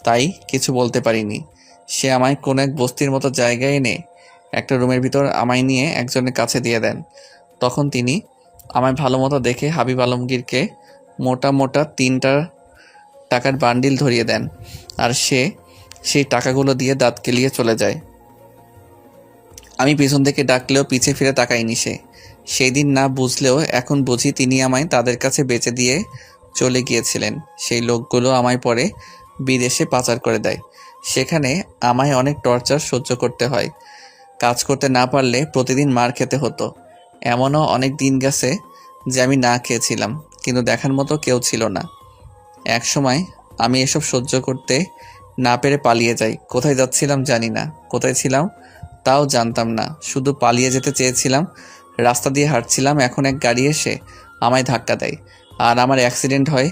তাই কিছু বলতে পারিনি। সে আমায় কোনো এক বস্তির মতো জায়গায় এনে একটা রুমের ভিতর আমায় নিয়ে একজনের কাছে দিয়ে দেন। তখন তিনি আমায় ভালো মতো দেখে হাবিব আলমগীরকে মোটা মোটা 3টা টাকার বান্ডিল ধরিয়ে দেন আর সে সেই টাকাগুলো দিয়ে দাঁত কেলিয়ে চলে যায়। আমি পিছন থেকে ডাকলেও পিছে ফিরে তাকায়নি সে। সেই দিন না বুঝলেও এখন বুঝি তিনি আমায় তাদের কাছে বেচে দিয়ে চলে গিয়েছিলেন। সেই লোকগুলো আমায় পরে বিদেশে পাচার করে দেয়। সেখানে আমায় অনেক টর্চার সহ্য করতে হয়। কাজ করতে না পারলে প্রতিদিন মার খেতে হতো। এমনও অনেক দিন গেছে যে আমি না খেয়েছিলাম, কিন্তু দেখার মতো কেউ ছিল না। এক সময় আমি এসব সহ্য করতে না পেরে পালিয়ে যাই। কোথায় যাচ্ছিলাম জানি না, কোথায় ছিলাম তাও জানতাম না, শুধু পালিয়ে যেতে চেয়েছিলাম। রাস্তা দিয়ে হাঁটছিলাম, এখন এক গাড়ি এসে আমায় ধাক্কা দেয় আর আমার অ্যাক্সিডেন্ট হয়।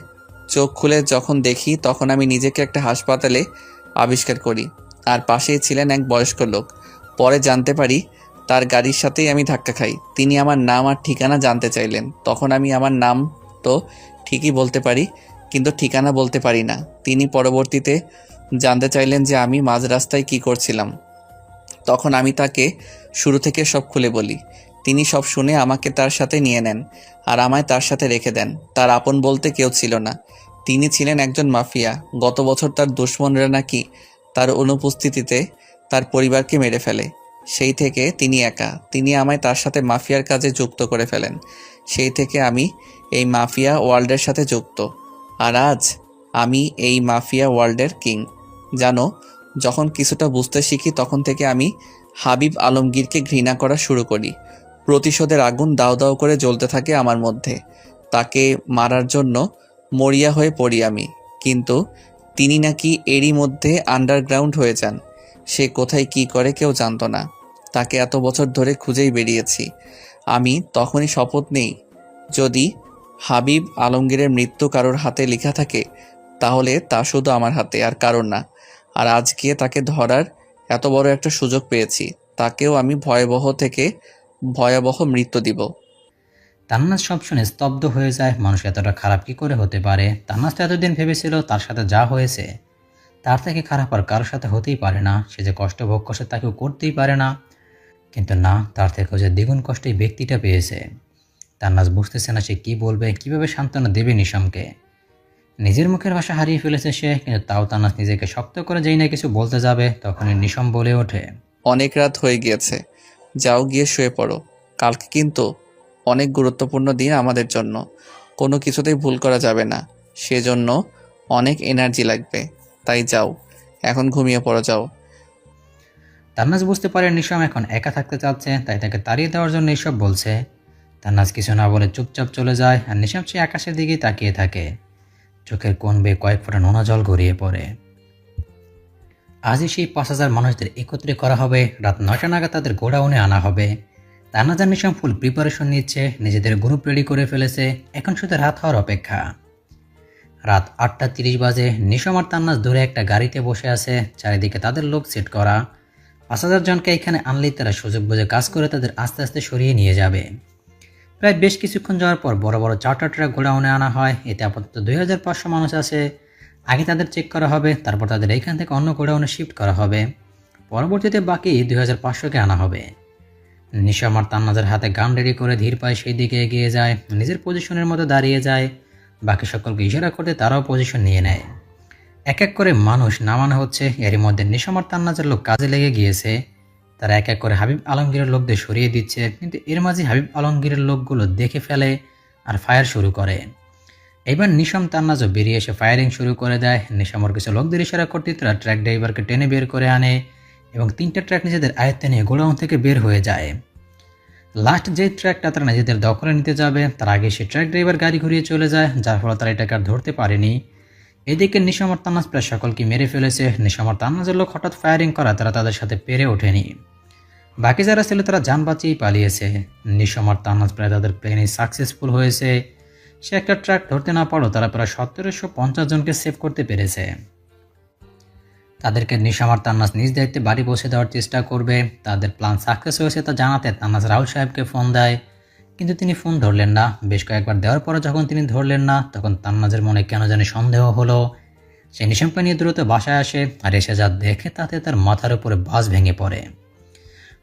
চোখ খুলে যখন দেখি তখন আমি নিজেকে একটা হাসপাতালে আবিষ্কার করি, আর পাশেই ছিলেন এক বয়স্ক লোক। পরে জানতে পারি তার গাড়ির সাথেই আমি ধাক্কা খাই। তিনি আমার নাম আর ঠিকানা জানতে চাইলেন। তখন আমি আমার নাম তো ঠিকই বলতে পারি, কিন্তু ঠিকানা বলতে পারি না। তিনি পরবর্তীতে জানতে চাইলেন যে আমি মাঝ রাস্তায় কী করছিলাম। তখন আমি তাকে শুরু থেকে সব খুলে বলি। তিনি সব শুনে আমাকে তার সাথে নিয়ে নেন আর আমায় তার সাথে রেখে দেন। তার আপন বলতে কেউ ছিল না। তিনি ছিলেন একজন মাফিয়া। গত বছর তার দুশমনরা নাকি তার অনুপস্থিতিতে তার পরিবারকে মেরে ফেলে। সেই থেকে তিনি একা। তিনি আমায় তার সাথে মাফিয়ার কাজে যুক্ত করে ফেলেন। সেই থেকে আমি এই মাফিয়া ওয়ার্ল্ডের সাথে যুক্ত, আর আজ আমি এই মাফিয়া ওয়ার্ল্ডের কিং। জানো, যখন কিছুটা বুঝতে শিখি তখন থেকে আমি হাবিব আলমগীরকে ঘৃণা করা শুরু করি। প্রতিশোধের আগুন দাউ দাউ করে জ্বলতে থাকে আমার মধ্যে। তাকে মারার জন্য মরিয়া হয়ে পড়ি আমি, কিন্তু তিনি নাকি এরই মধ্যে আন্ডারগ্রাউন্ড হয়ে যান। সে কোথায় কি করে কেউ জানতো না। তাকে এত বছর ধরে খুঁজেই বেরিয়েছি আমি। তখনই শপথ নেই, যদি হাবিব আলমগীরের মৃত্যু কারোর হাতে লেখা থাকে তাহলে তা শুধু আমার হাতে আর কারোর না। আর আজকে তাকে ধরার এত বড় একটা সুযোগ পেয়েছি, তাকেও আমি ভয়াবহ থেকে ভয়াবহ মৃত্যু দিব। তান্নাজ সব শুনে স্তব্ধ হয়ে যায়। মানুষ এতটা খারাপ কি করে হতে পারে? তান্নাজ তো এতদিন ভেবেছিল তার সাথে যা হয়েছে তার থেকে খারাপ আর কারোর সাথে হতেই পারে না। সে যে কষ্ট ভোগ করছে তা কেউ করতেই পারে না, কিন্তু না, তার থেকেও যে দ্বিগুণ কষ্ট এই ব্যক্তিটা পেয়েছে। তান্নাজ বুঝতেছে না সে কি বলবে, কিভাবে সান্ত্বনা দেবে নিশামকে। নিজের মুখের ভাষা হারিয়ে ফেলেছে সে, কিন্তু তাও তান্নাজ নিজেকে শক্ত করে যেই না কিছু বলতে যাবে তখনই নিশাম বলে ওঠে, অনেক রাত হয়ে গিয়েছে, যাও গিয়ে শুয়ে পড়ো। কালকে কিন্তু অনেক গুরুত্বপূর্ণ দিন আমাদের জন্য, কোনো কিছুতেই ভুল করা যাবে না। সেজন্য অনেক এনার্জি লাগবে, তাই যাও, এখন ঘুমিয়ে পড়ো, যাও। তান্নাজ বুঝতে পারে নিশাম এখন একা থাকতে চাচ্ছে, তাই তাকে তাড়িয়ে দেওয়ার জন্য এইসব বলছে। তান্নাজ কিছু না বলে চুপচাপ চলে যায়, আর নিশাম সে আকাশের দিকে তাকিয়ে থাকে। চোখের কোণ বেয়ে কয়েক ফোঁটা নোনা জল গড়িয়ে পড়ে। আজই সেই 5,000 মানুষদের একত্রে করা হবে। রাত 9টা নাগাদ তাদের গোডাউনে আনা হবে। তান্নাজ আর নিশাম ফুল প্রিপারেশন নিচ্ছে, নিজেদের গ্রুপ রেডি করে ফেলেছে। এখন শুধু রাত হওয়ার অপেক্ষা। রাত 8:30 বাজে। নিশাম আর তান্নাজ দূরে একটা গাড়িতে বসে আছে, চারিদিকে তাদের লোক সেট করা। 5,000 জনকে এখানে আনলেই তারা সুযোগ বুঝে কাজ করে তাদের আস্তে আস্তে সরিয়ে নিয়ে যাবে। প্রায় বেশ কিছুক্ষণ যাওয়ার পর বড় বড় 4টা ট্রাক গোডাউনে আনা হয়। এতে আপাতত 2,500 মানুষ আছে। আগে তাদের চেক করা হবে, তারপর তাদের এইখান থেকে অন্য গোডাউনে শিফট করা হবে। পরবর্তীতে বাকি 2,500কে আনা হবে। নিশাম আর তান্নাজের হাতে গান রেডি করে ধীর পায়ে সেই দিকে এগিয়ে যায়, নিজের পজিশনের মতো দাঁড়িয়ে যায়। বাকি সকলকে ইশারা করতে তারাও পজিশন নিয়ে নেয়। এক এক করে মানুষ নামানো হচ্ছে। এরই মধ্যে নিশাম আর তান্নাজের লোক কাজে লেগে গিয়েছে। তারা এক এক করে হাবিব আলমগীরের লোকদের সরিয়ে দিচ্ছে, কিন্তু এর মাঝে হাবিব আলমগীরের লোকগুলো দেখে ফেলে আর ফায়ার শুরু করে। এবার নিশাম তান্নাজও বেরিয়ে এসে ফায়ারিং শুরু করে দেয়। নিশামর কিছু লোকদের ইশারা করতে তারা ট্র্যাক ড্রাইভারকে টেনে বের করে আনে এবং 3টা ট্র্যাক নিজেদের আয়ত্তে নিয়ে গোডাউন থেকে বের হয়ে যায়। লাস্ট যে ট্র্যাকটা তারা নিজেদের দখলে নিতে যাবে তার আগে সে ট্র্যাক ড্রাইভার গাড়ি ঘুরিয়ে চলে যায়, যার ফলে তারা এটাকে আর ধরতে পারেনি। এদিকে নিশাম আর তান্নাজ প্রায় সকলকে মেরে ফেলেছে। নিশাম আর তান্নাজের লোক হঠাৎ ফায়ারিং করা তারা তাদের সাথে পেরে ওঠেনি। বাকি যারা ছিল তারা যান বাঁচিয়েই পালিয়েছে। নিশাম আর তান্নাজ প্রায় তাদের প্লেনে সাকসেসফুল হয়েছে। সে একটা ট্র্যাক ধরতে না পারো তারা প্রায় 1,750 জনকে সেভ করতে পেরেছে। তাদেরকে নিশাম আর তান্নাজ নিজ দায়িত্বে বাড়ি পৌঁছে দেওয়ার চেষ্টা করবে। তাদের প্ল্যান সাকসেস হয়েছে তা জানাতে তান্নাজ রাহুল সাহেবকে ফোন দেয়, কিন্তু তিনি ফোন ধরলেন না। বেশ কয়েকবার দেওয়ার পরে যখন তিনি ধরলেন না তখন তান্নাজের মনে কেন জানি সন্দেহ হলো। সে নিশামকে নিয়ে দ্রুত বাসায় আসে, আর এসে যা দেখে তাতে তার মাথার উপরে বাস ভেঙে পড়ে।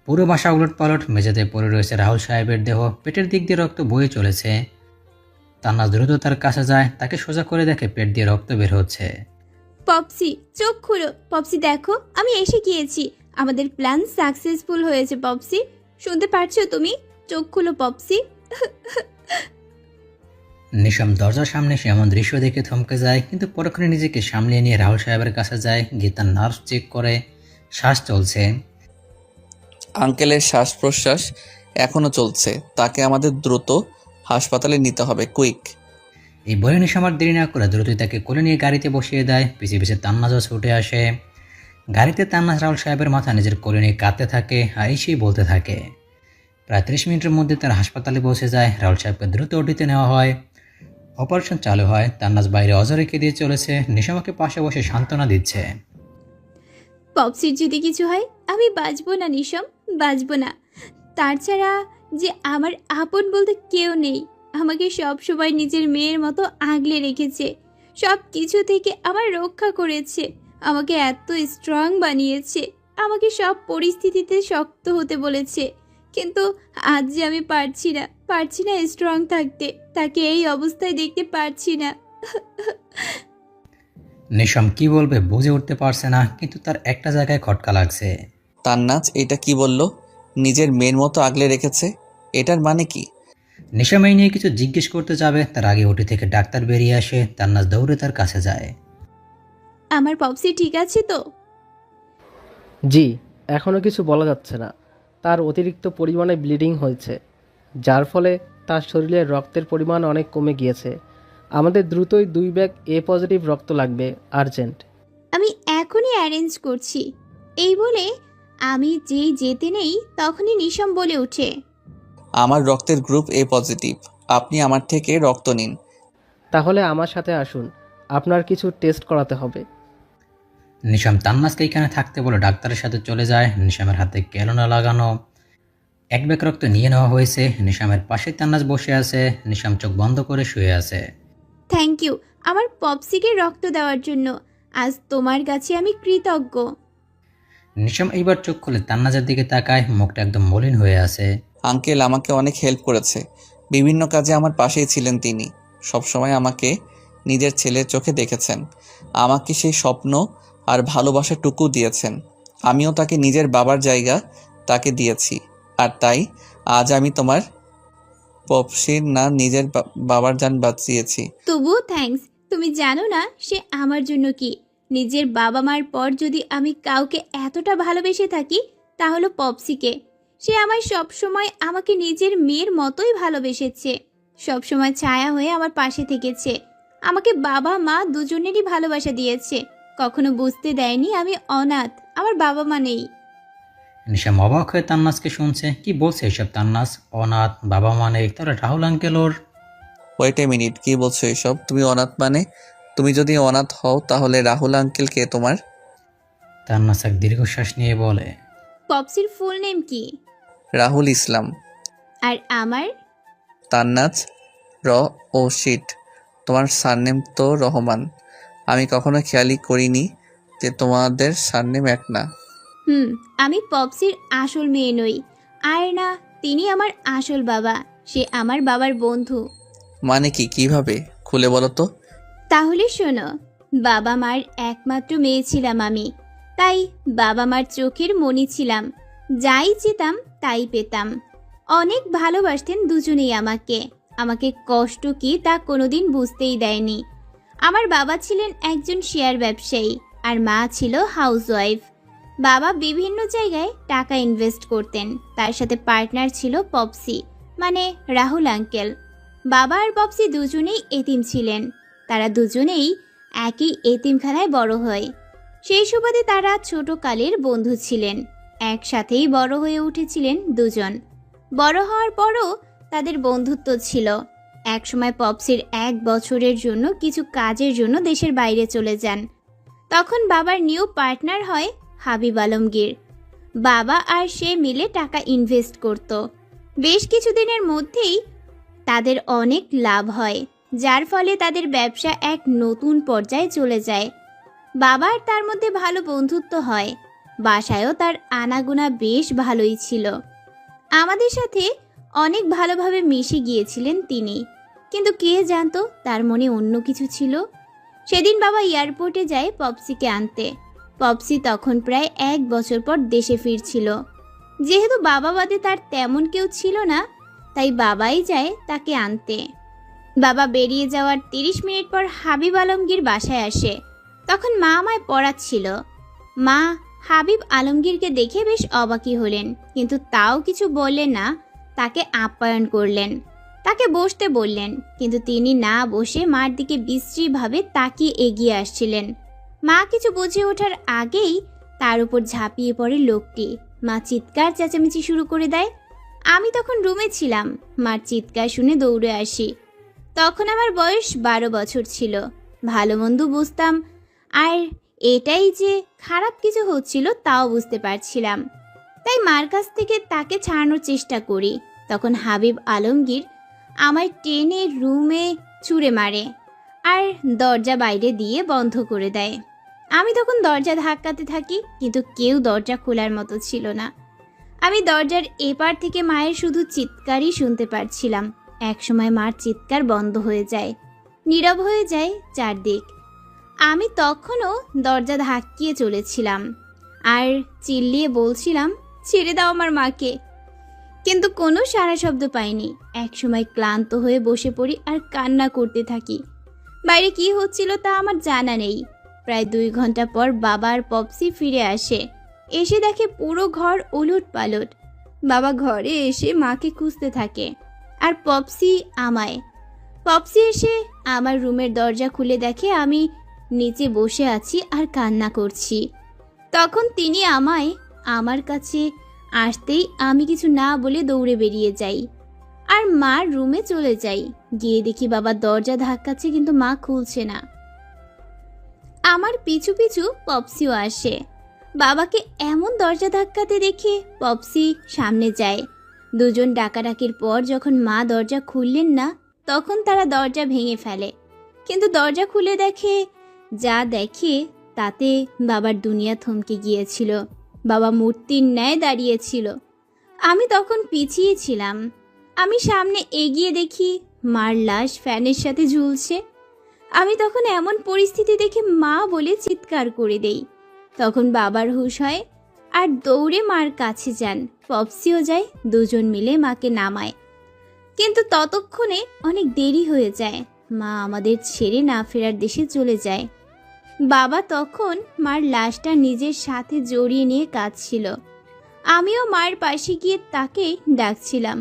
পুরো বাসা উলট পালট, মেঝেতে পড়ে রয়েছে রাহুল সাহেবের দেহ, পেটের দিক দিয়ে রক্ত বয়ে চলেছে। তান্নাজ দ্রুত তার কাছে যায়, তাকে সোজা করে দেখে পেট দিয়ে রক্ত বের হচ্ছে। পপসি চোখ খুলো, পপসি দেখো আমি এসে গিয়েছি। আমাদের প্ল্যান সাকসেসফুল হয়েছে পপসি, শুনতে পারছো তুমি? চোখ খুলো পপসি। নিশাম দরজার সামনে সে এমন দৃশ্য দেখে থমকে যায়, কিন্তু পরক্ষণে নিজেকে সামলিয়ে নিয়ে রাহুল সাহেবের কাছে যায়, গিয়ে তার নার্ভ চেক করে। শ্বাস চলছে। আঙ্কেলের শ্বাস প্রশ্বাস এখনো চলছে, তাকে আমাদের দ্রুত হাসপাতালে নিতে হবে, কুইক। এই বলে নিশাম আর দেরি না করে দ্রুতই তাকে কোলে নিয়ে গাড়িতে বসিয়ে দেয়। পিছিয়ে পিছিয়ে তান্নাজও ছুটে আসে। গাড়িতে তান্নাজ রাহুল সাহেবের মাথা নিজের কোলে নিয়ে কাঁদতে থাকে আর এসেই বলতে থাকে। প্রায় 30 মিনিটের মধ্যে তারা হাসপাতালে পৌঁছে যায়। রাহুল সাহেবকে দ্রুত ওটিতে নেওয়া হয়। অপারেশন চালু হয়। তান্নাজ বাইরে অজরেকে দিয়ে চলেছে। নিশামাকে পাশে বসে সান্ত্বনা দিচ্ছে। পপসির যদি কিছু হয় আমি বাঁচবো না নিশম, বাঁচবো না। তার ছাড়া যে আমার আপন বলতে কেউ নেই। আমাকে সব সময় নিজের মেয়ের মতো আগলে রেখেছে, সব কিছু থেকে আমার রক্ষা করেছে, আমাকে এত স্ট্রং বানিয়েছে, আমাকে সব পরিস্থিতিতে শক্ত হতে বলেছে। কিন্তু আজ যে আমি পারছি না স্ট্রং থাকতে, তাকে এই অবস্থায় দেখতে পারছি না। নিশাম কি বলবে বুঝে উঠতে পারছে না, কিন্তু তার একটা জায়গায় খটকা লাগছে। তান্নাজ এটা কি বলল? নিজের মেয়ের মতো আগলে রেখেছে, এটার মানে কি? নিশাম এই নিয়ে কিছু জিজ্ঞেস করতে যাবে, তার আগে ওটি থেকে ডাক্তার বেরিয়ে আসে। তান্নাজ দৌড়ে তার কাছে যায়। আমার পপসি ঠিক আছে তো? জি, এখনও কিছু বলা যাচ্ছে না। তার অতিরিক্ত পরিমাণে ব্লিডিং হয়েছে, যার ফলে তার শরীরে রক্তের পরিমাণ অনেক কমে গিয়েছে। আমাদের দ্রুতই 2 ব্যাগ A পজিটিভ রক্ত লাগবে, আর্জেন্ট। আমি এখনই অ্যারেঞ্জ করছি। এই বলে আমি যেই যেতে নেই তখনই নিশম বলে ওঠে, আমার রক্তের গ্রুপ A পজিটিভ, আপনি আমার থেকে রক্ত নিন। তাহলে আমার সাথে আসুন, আপনার কিছু টেস্ট করাতে হবে। নিশাম তান্নাজকে এখানে থাকতে বলে ডাক্তারের সাথে চলে যায়। নিশামের হাতে ক্যালোনা লাগানো। 1 ব্যাগ রক্ত নিয়ে নেওয়া হয়েছে। নিশামের পাশে তান্নাজ বসে আছে। নিশাম চোখ বন্ধ করে শুয়ে আছে। থ্যাংক ইউ আমার পপসিকে রক্ত দেওয়ার জন্য। আজ তোমার কাছে আমি কৃতজ্ঞ। নিশাম এইবার চোখ খুলে তান্নাজের দিকে তাকায়। মুখটা একদম মলিন হয়ে আছে। আঙ্কেল আমাকে অনেক হেল্প করেছে, বিভিন্ন কাজে আমার পাশেই ছিলেন তিনি। সবসময় আমাকে নিজের ছেলের চোখে দেখেছেন, আমাকে সেই স্বপ্ন আর ভালোবাসাটুকু দিয়েছেন। আমিও তাকে নিজের বাবার জায়গা তাকে দিয়েছি, আর তাই আজ আমি তোমার পপসির না নিজের বাবার জান বাঁচিয়েছি। তবুও থ্যাঙ্কস। তুমি জানো না সে আমার জন্য কি। নিজের বাবা মার পর যদি আমি কাউকে এতটা ভালোবেসে থাকি তাহলে পপসিকে। সে আমায় সবসময় আমাকে নিজের মেয়ের মতোই ভালোবেসেছে, সবসময় ছায়া হয়ে আমার পাশে থেকেছে, আমাকে বাবা মা দুজনেরই ভালোবাসা দিয়েছে, কখনো বুঝতে দেয়নি আমি অনাথ, আমার বাবা মা নেই। নিশাম অবাক হয়ে তান্নাজকে শুনছে। কি বলছে এসব তান্নাজ? অনাথ, বাবা মানে? তাহলে রাহুল আঙ্কেল ওর? ওয়েট এ মিনিট, কি বলছো এসব? তুমি অনাথ মানে? তুমি যদি অনাথ হও তাহলে রাহুল আঙ্কেল কে তোমার? তান্নাজ এক দীর্ঘশ্বাস নিয়ে বলে, পপসির ফুল নেম কি? রাহুল ইসলাম। আর আমার? তান্নাজ। ও শিট, তোমার সারনেম তো রহমান। আমি কখনো খেয়ালই করিনি যে তোমাদের সারনেম এক না। আমি পপসির আসল মেয়ে নই। আর না, তিনি আমার আসল বাবা। সে আমার বাবার বন্ধু। মানে কি? কিভাবে? খুলে বলো তো। তাহলে শোনো, বাবা মার একমাত্র মেয়ে ছিলাম আমি, তাই বাবা মার চোখের মণি ছিলাম। যাই চেতাম তাই পেতাম। অনেক ভালোবাসতেন দুজনেই আমাকে। আমাকে কষ্ট কি তা কোনোদিন বুঝতেই দেয়নি। আমার বাবা ছিলেন একজন শেয়ার ব্যবসায়ী আর মা ছিল হাউসওয়াইফ। বাবা বিভিন্ন জায়গায় টাকা ইনভেস্ট করতেন, তার সাথে পার্টনার ছিল পপসি, মানে রাহুল আঙ্কেল। বাবা আর পপসি দুজনেই এতিম ছিলেন। তারা দুজনেই একই এতিমখানায় বড় হয়। সেই সুবাদে তারা ছোটকালের বন্ধু ছিলেন। একসাথেই বড় হয়ে উঠেছিলেন দুজন। বড় হওয়ার পরও তাদের বন্ধুত্ব ছিল। একসময় পপসির 1 বছরের জন্য কিছু কাজের জন্য দেশের বাইরে চলে যান। তখন বাবার নিউ পার্টনার হয় হাবিব আলমগীর। বাবা আর সে মিলে টাকা ইনভেস্ট করত। বেশ কিছুদিনের মধ্যেই তাদের অনেক লাভ হয়, যার ফলে তাদের ব্যবসা এক নতুন পর্যায়ে চলে যায়। বাবার তার মধ্যে ভালো বন্ধুত্ব হয়। বাসায়ও তার আনাগোনা বেশ ভালোই ছিল। আমাদের সাথে অনেক ভালোভাবে মিশে গিয়েছিলেন তিনি, কিন্তু কে জানতো তার মনে অন্য কিছু ছিল। সেদিন বাবা এয়ারপোর্টে যায় পপসিকে আনতে। পপসি তখন প্রায় 1 বছর পর দেশে ফিরছিল। যেহেতু বাবা বাদে তার তেমন কেউ ছিল না, তাই বাবাই যায় তাকে আনতে। বাবা বেরিয়ে যাওয়ার 30 মিনিট পর হাবিব আলমগীর বাসায় আসে। তখন মা আমায় পড়াচ্ছিল। মা হাবিব আলমগীরকে দেখে বেশ অবাকই হলেন, কিন্তু তাও কিছু বললেন না, তাকে আপ্যায়ন করলেন। তাকে বসতে বললেন, কিন্তু তিনি না বসে মার দিকে বিশ্রীভাবে তাকিয়ে এগিয়ে আসছিলেন। মা কিছু বুঝে ওঠার আগেই তার উপর ঝাঁপিয়ে পড়ে লোকটি। মা চিৎকার চেঁচামেচি শুরু করে দেয়। আমি তখন রুমে ছিলাম। মার চিৎকার শুনে দৌড়ে আসি। তখন আমার বয়স 12 বছর ছিল। ভালো মন্দ বুঝতাম, আর এটাই যে খারাপ কিছু হচ্ছিল তাও বুঝতে পারছিলাম। তাই মার কাছ থেকে তাকে ছাড়ানোর চেষ্টা করি। তখন হাবিব আলমগীর আমায় টেনে রুমে ছুঁড়ে মারে আর দরজা বাইরে দিয়ে বন্ধ করে দেয়। আমি তখন দরজা ধাক্কাতে থাকি, কিন্তু কেউ দরজা খোলার মতো ছিল না। আমি দরজার এপার থেকে মায়ের শুধু চিৎকারই শুনতে পারছিলাম। একসময় মার চিৎকার বন্ধ হয়ে যায়, নীরব হয়ে যায় চারদিক। আমি তখনও দরজা ধাক্কিয়ে চলেছিলাম আর চিল্লিয়ে বলছিলাম, ছেড়ে দাও আমার মাকে। কিন্তু কোনো সাড়া শব্দ পাইনি। একসময় ক্লান্ত হয়ে বসে পড়ি আর কান্না করতে থাকি। বাইরে কি হচ্ছিল তা আমার জানা নেই। প্রায় 2 ঘন্টা পর বাবা আর পপসি ফিরে আসে। এসে দেখে পুরো ঘর ওলট পালট। বাবা ঘরে এসে মাকে খুঁজতে থাকে, আর পপসি আমায়। পপসি এসে আমার রুমের দরজা খুলে দেখে আমি নিচে বসে আছি আর কান্না করছি। তখন তিনি আমায় আমার কাছে আসতেই আমি কিছু না বলে দৌড়ে বেরিয়ে যাই আর মার রুমে চলে যাই। গিয়ে দেখি বাবা দরজা ধাক্কাচ্ছে, কিন্তু মা খুলছে না। আমার পিছু পিছু পপসিও আসে। বাবাকে এমন দরজা ধাক্কাতে দেখে পপসি সামনে যায়। দুজন ডাকাডাকির পর যখন মা দরজা খুললেন না, তখন তারা দরজা ভেঙে ফেলে। কিন্তু দরজা খুলে দেখে, যা দেখে তাতে বাবার দুনিয়া থমকে গিয়েছিল। বাবা মূর্তির ন্যায় দাঁড়িয়েছিল। আমি তখন পিছিয়ে ছিলাম। আমি সামনে এগিয়ে দেখি মার লাশ ফ্যানের সাথে ঝুলছে। আমি তখন এমন পরিস্থিতি দেখে মা বলে চিৎকার করে দেই। তখন বাবার হুঁশ হয় আর দৌড়ে মার কাছে যান। পপসিও যায়, দুজন মিলে মাকে নামায়। কিন্তু ততক্ষণে অনেক দেরি হয়ে যায়। মা আমাদের ছেড়ে না ফেরার দেশে চলে যায়। বাবা তখন মার লাশটা নিজের সাথে জড়িয়ে নিয়ে কাঁদছিল। আমিও মায়ের পাশে গিয়ে তাকে ডাকছিলাম।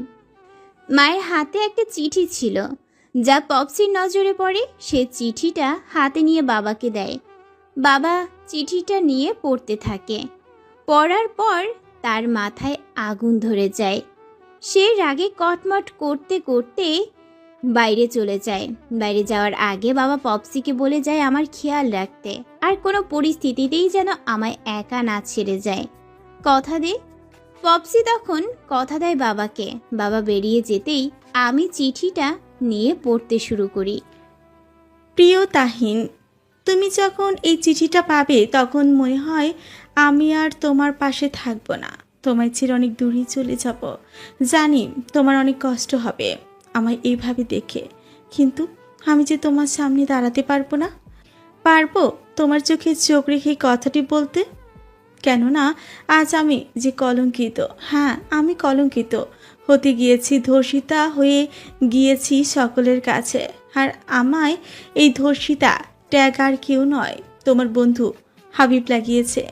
মায়ের হাতে একটা চিঠি ছিল, যা পপসির নজরে পড়ে। সে চিঠিটা হাতে নিয়ে বাবাকে দেয়। বাবা চিঠিটা নিয়ে পড়তে থাকে। পড়ার পর তার মাথায় আগুন ধরে যায়। সে রাগে কটমট করতে করতে বাইরে চলে যায়। বাইরে যাওয়ার আগে বাবা পপসিকে বলে যায় আমার খেয়াল রাখতে, আর কোনো পরিস্থিতিতেই যেন আমায় একা না ছেড়ে যায়। কথা দে। পপসি তখন কথা দেয় বাবাকে। বাবা বেরিয়ে যেতেই আমি চিঠিটা নিয়ে পড়তে শুরু করি। প্রিয় তাহিন, তুমি যখন এই চিঠিটা পাবে তখন মনে হয় আমি আর তোমার পাশে থাকবো না, তোমায় ছেড়ে অনেক দূরে চলে যাব। জানি তোমার অনেক কষ্ট হবে আমায় এইভাবে দেখে, কিন্তু আমি যে তোমার সামনে দাঁড়াতে পারবো না। পারবো তোমার চোখে চোখ রেখে কথাটি বলতে? কেননা আজ আমি যে কলঙ্কিত, হ্যাঁ আমি কলঙ্কিত হতে গিয়েছি, ধর্ষিতা হয়ে গিয়েছি সকলের কাছে। আর আমায় এই ধর্ষিতা ট্যাগ আর কেউ নয়, তোমার বন্ধু হাবিব লাগিয়েছে।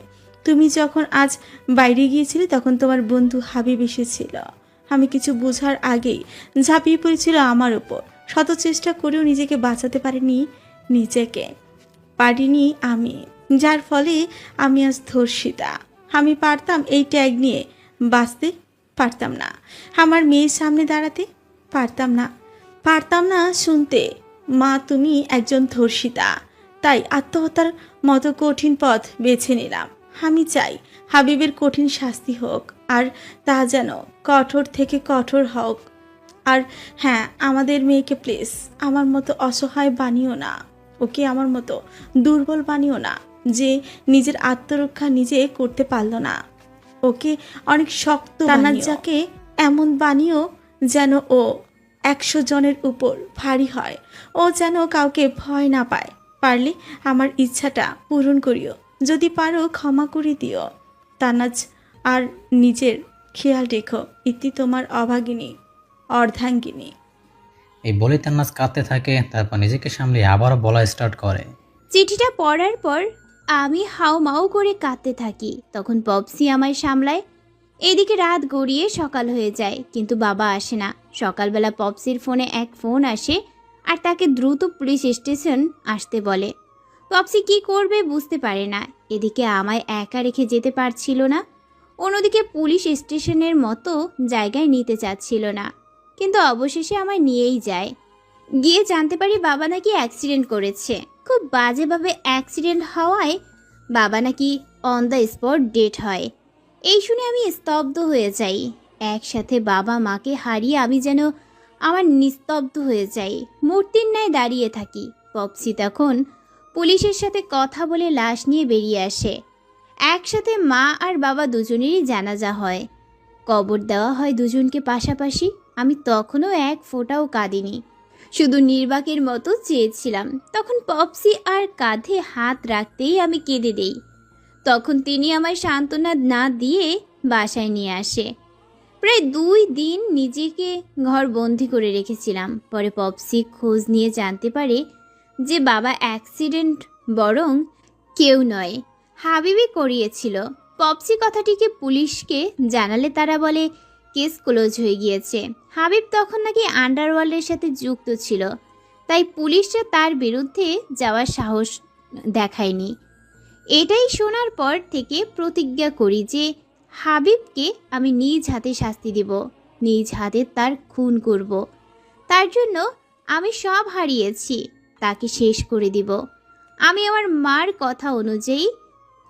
তুমি যখন আজ বাইরে গিয়েছিলে তখন তোমার বন্ধু হাবিব এসেছিল। আমি কিছু বোঝার আগেই ঝাঁপিয়ে পড়েছিল আমার উপর। শত চেষ্টা করেও নিজেকে বাঁচাতে পারিনি আমি, যার ফলে আমি আজ ধর্ষিতা। আমি পারতাম এই ট্যাগ নিয়ে বাঁচতে, পারতাম না আমার মেয়ের সামনে দাঁড়াতে, পারতাম না শুনতে মা তুমি একজন ধর্ষিতা। তাই আত্মহত্যার মতো কঠিন পথ বেছে নিলাম। আমি চাই হাবিবের কঠিন শাস্তি হোক, আর তা যেন কঠোর থেকে কঠোর হোক। আর হ্যাঁ, আমাদের মেয়েকে প্লিজ আমার মতো অসহায় বানিও না, ওকে আমার মতো দুর্বল বানিও না যে নিজের আত্মরক্ষা নিজে করতে পারল না। ওকে অনেক শক্ত তানাজ্জাকে এমন বানিও যেন ও 100 জনের উপর ভারী হয়, ও যেন কাউকে ভয় না পায়। পারলে আমার ইচ্ছাটা পূরণ করিও, যদি পারো ক্ষমা করে দিও তানাজ, আর নিজের খেয়াল রেখো। ইতি তোমার অভাগিনী অর্ধাঙ্গিনী। এই বলে তান্নাজ কাঁদতে থাকে। তারপর নিজেকে সামলে আবারও বলা স্টার্ট করে। চিঠিটা পড়ার পর আমি হাউমাউ করে কাঁদতে থাকি। তখন পপসি আমায় সামলায় এদিকে রাত গড়িয়ে সকাল হয়ে যায়, কিন্তু বাবা আসে না। সকালবেলা পপসির ফোনে এক ফোন আসে আর তাকে দ্রুত পুলিশ স্টেশন আসতে বলে। পপসি কি করবে বুঝতে পারে না। এদিকে আমায় একা রেখে যেতে পারছিল না, অন্যদিকে পুলিশ স্টেশনের মতো জায়গায় নিতে চাচ্ছিল না, কিন্তু অবশেষে আমায় নিয়েই যায়। গিয়ে জানতে পারি বাবা নাকি অ্যাক্সিডেন্ট করেছে। খুব বাজেভাবে অ্যাক্সিডেন্ট হওয়ায় বাবা নাকি অন দ্য স্পট ডেড হয়। এই শুনে আমি স্তব্ধ হয়ে যাই। একসাথে বাবা মাকে হারিয়ে আমি যেন আমার নিস্তব্ধ হয়ে যাই, মূর্তির ন্যায় দাঁড়িয়ে থাকি। পপসি তখন পুলিশের সাথে কথা বলে লাশ নিয়ে বেরিয়ে আসে। একসাথে মা আর বাবা দুজনেরই জানাজা হয়, কবর দেওয়া হয় দুজনকে পাশাপাশি। আমি তখনও এক ফোঁটাও কাঁদিনি, শুধু নির্বাকের মতো চেয়েছিলাম। তখন পপসি আর কাঁধে হাত রাখতেই আমি কেঁদে দেই। তখন তিনি আমায় সান্ত্বনা না দিয়ে বাসায় নিয়ে আসে। প্রায় 2 দিন নিজেকে ঘর বন্দি করে রেখেছিলাম। পরে পপসি খোঁজ নিয়ে জানতে পারে যে বাবা অ্যাক্সিডেন্ট বরং কেউ নয়, হাবিবই করিয়েছিল। পপসি কথাটিকে পুলিশকে জানালে তারা বলে কেস ক্লোজ হয়ে গিয়েছে। হাবিব তখন নাকি আন্ডারওয়ার্ল্ডের সাথে যুক্ত ছিল, তাই পুলিশরা তার বিরুদ্ধে যাওয়ার সাহস দেখায়নি। এটাই শোনার পর থেকে প্রতিজ্ঞা করি যে হাবিবকে আমি নিজ হাতে শাস্তি দেব, নিজ হাতে তার খুন করব। তার জন্য আমি সব হারিয়েছি, তাকে শেষ করে দিব। আমি আমার মার কথা অনুযায়ী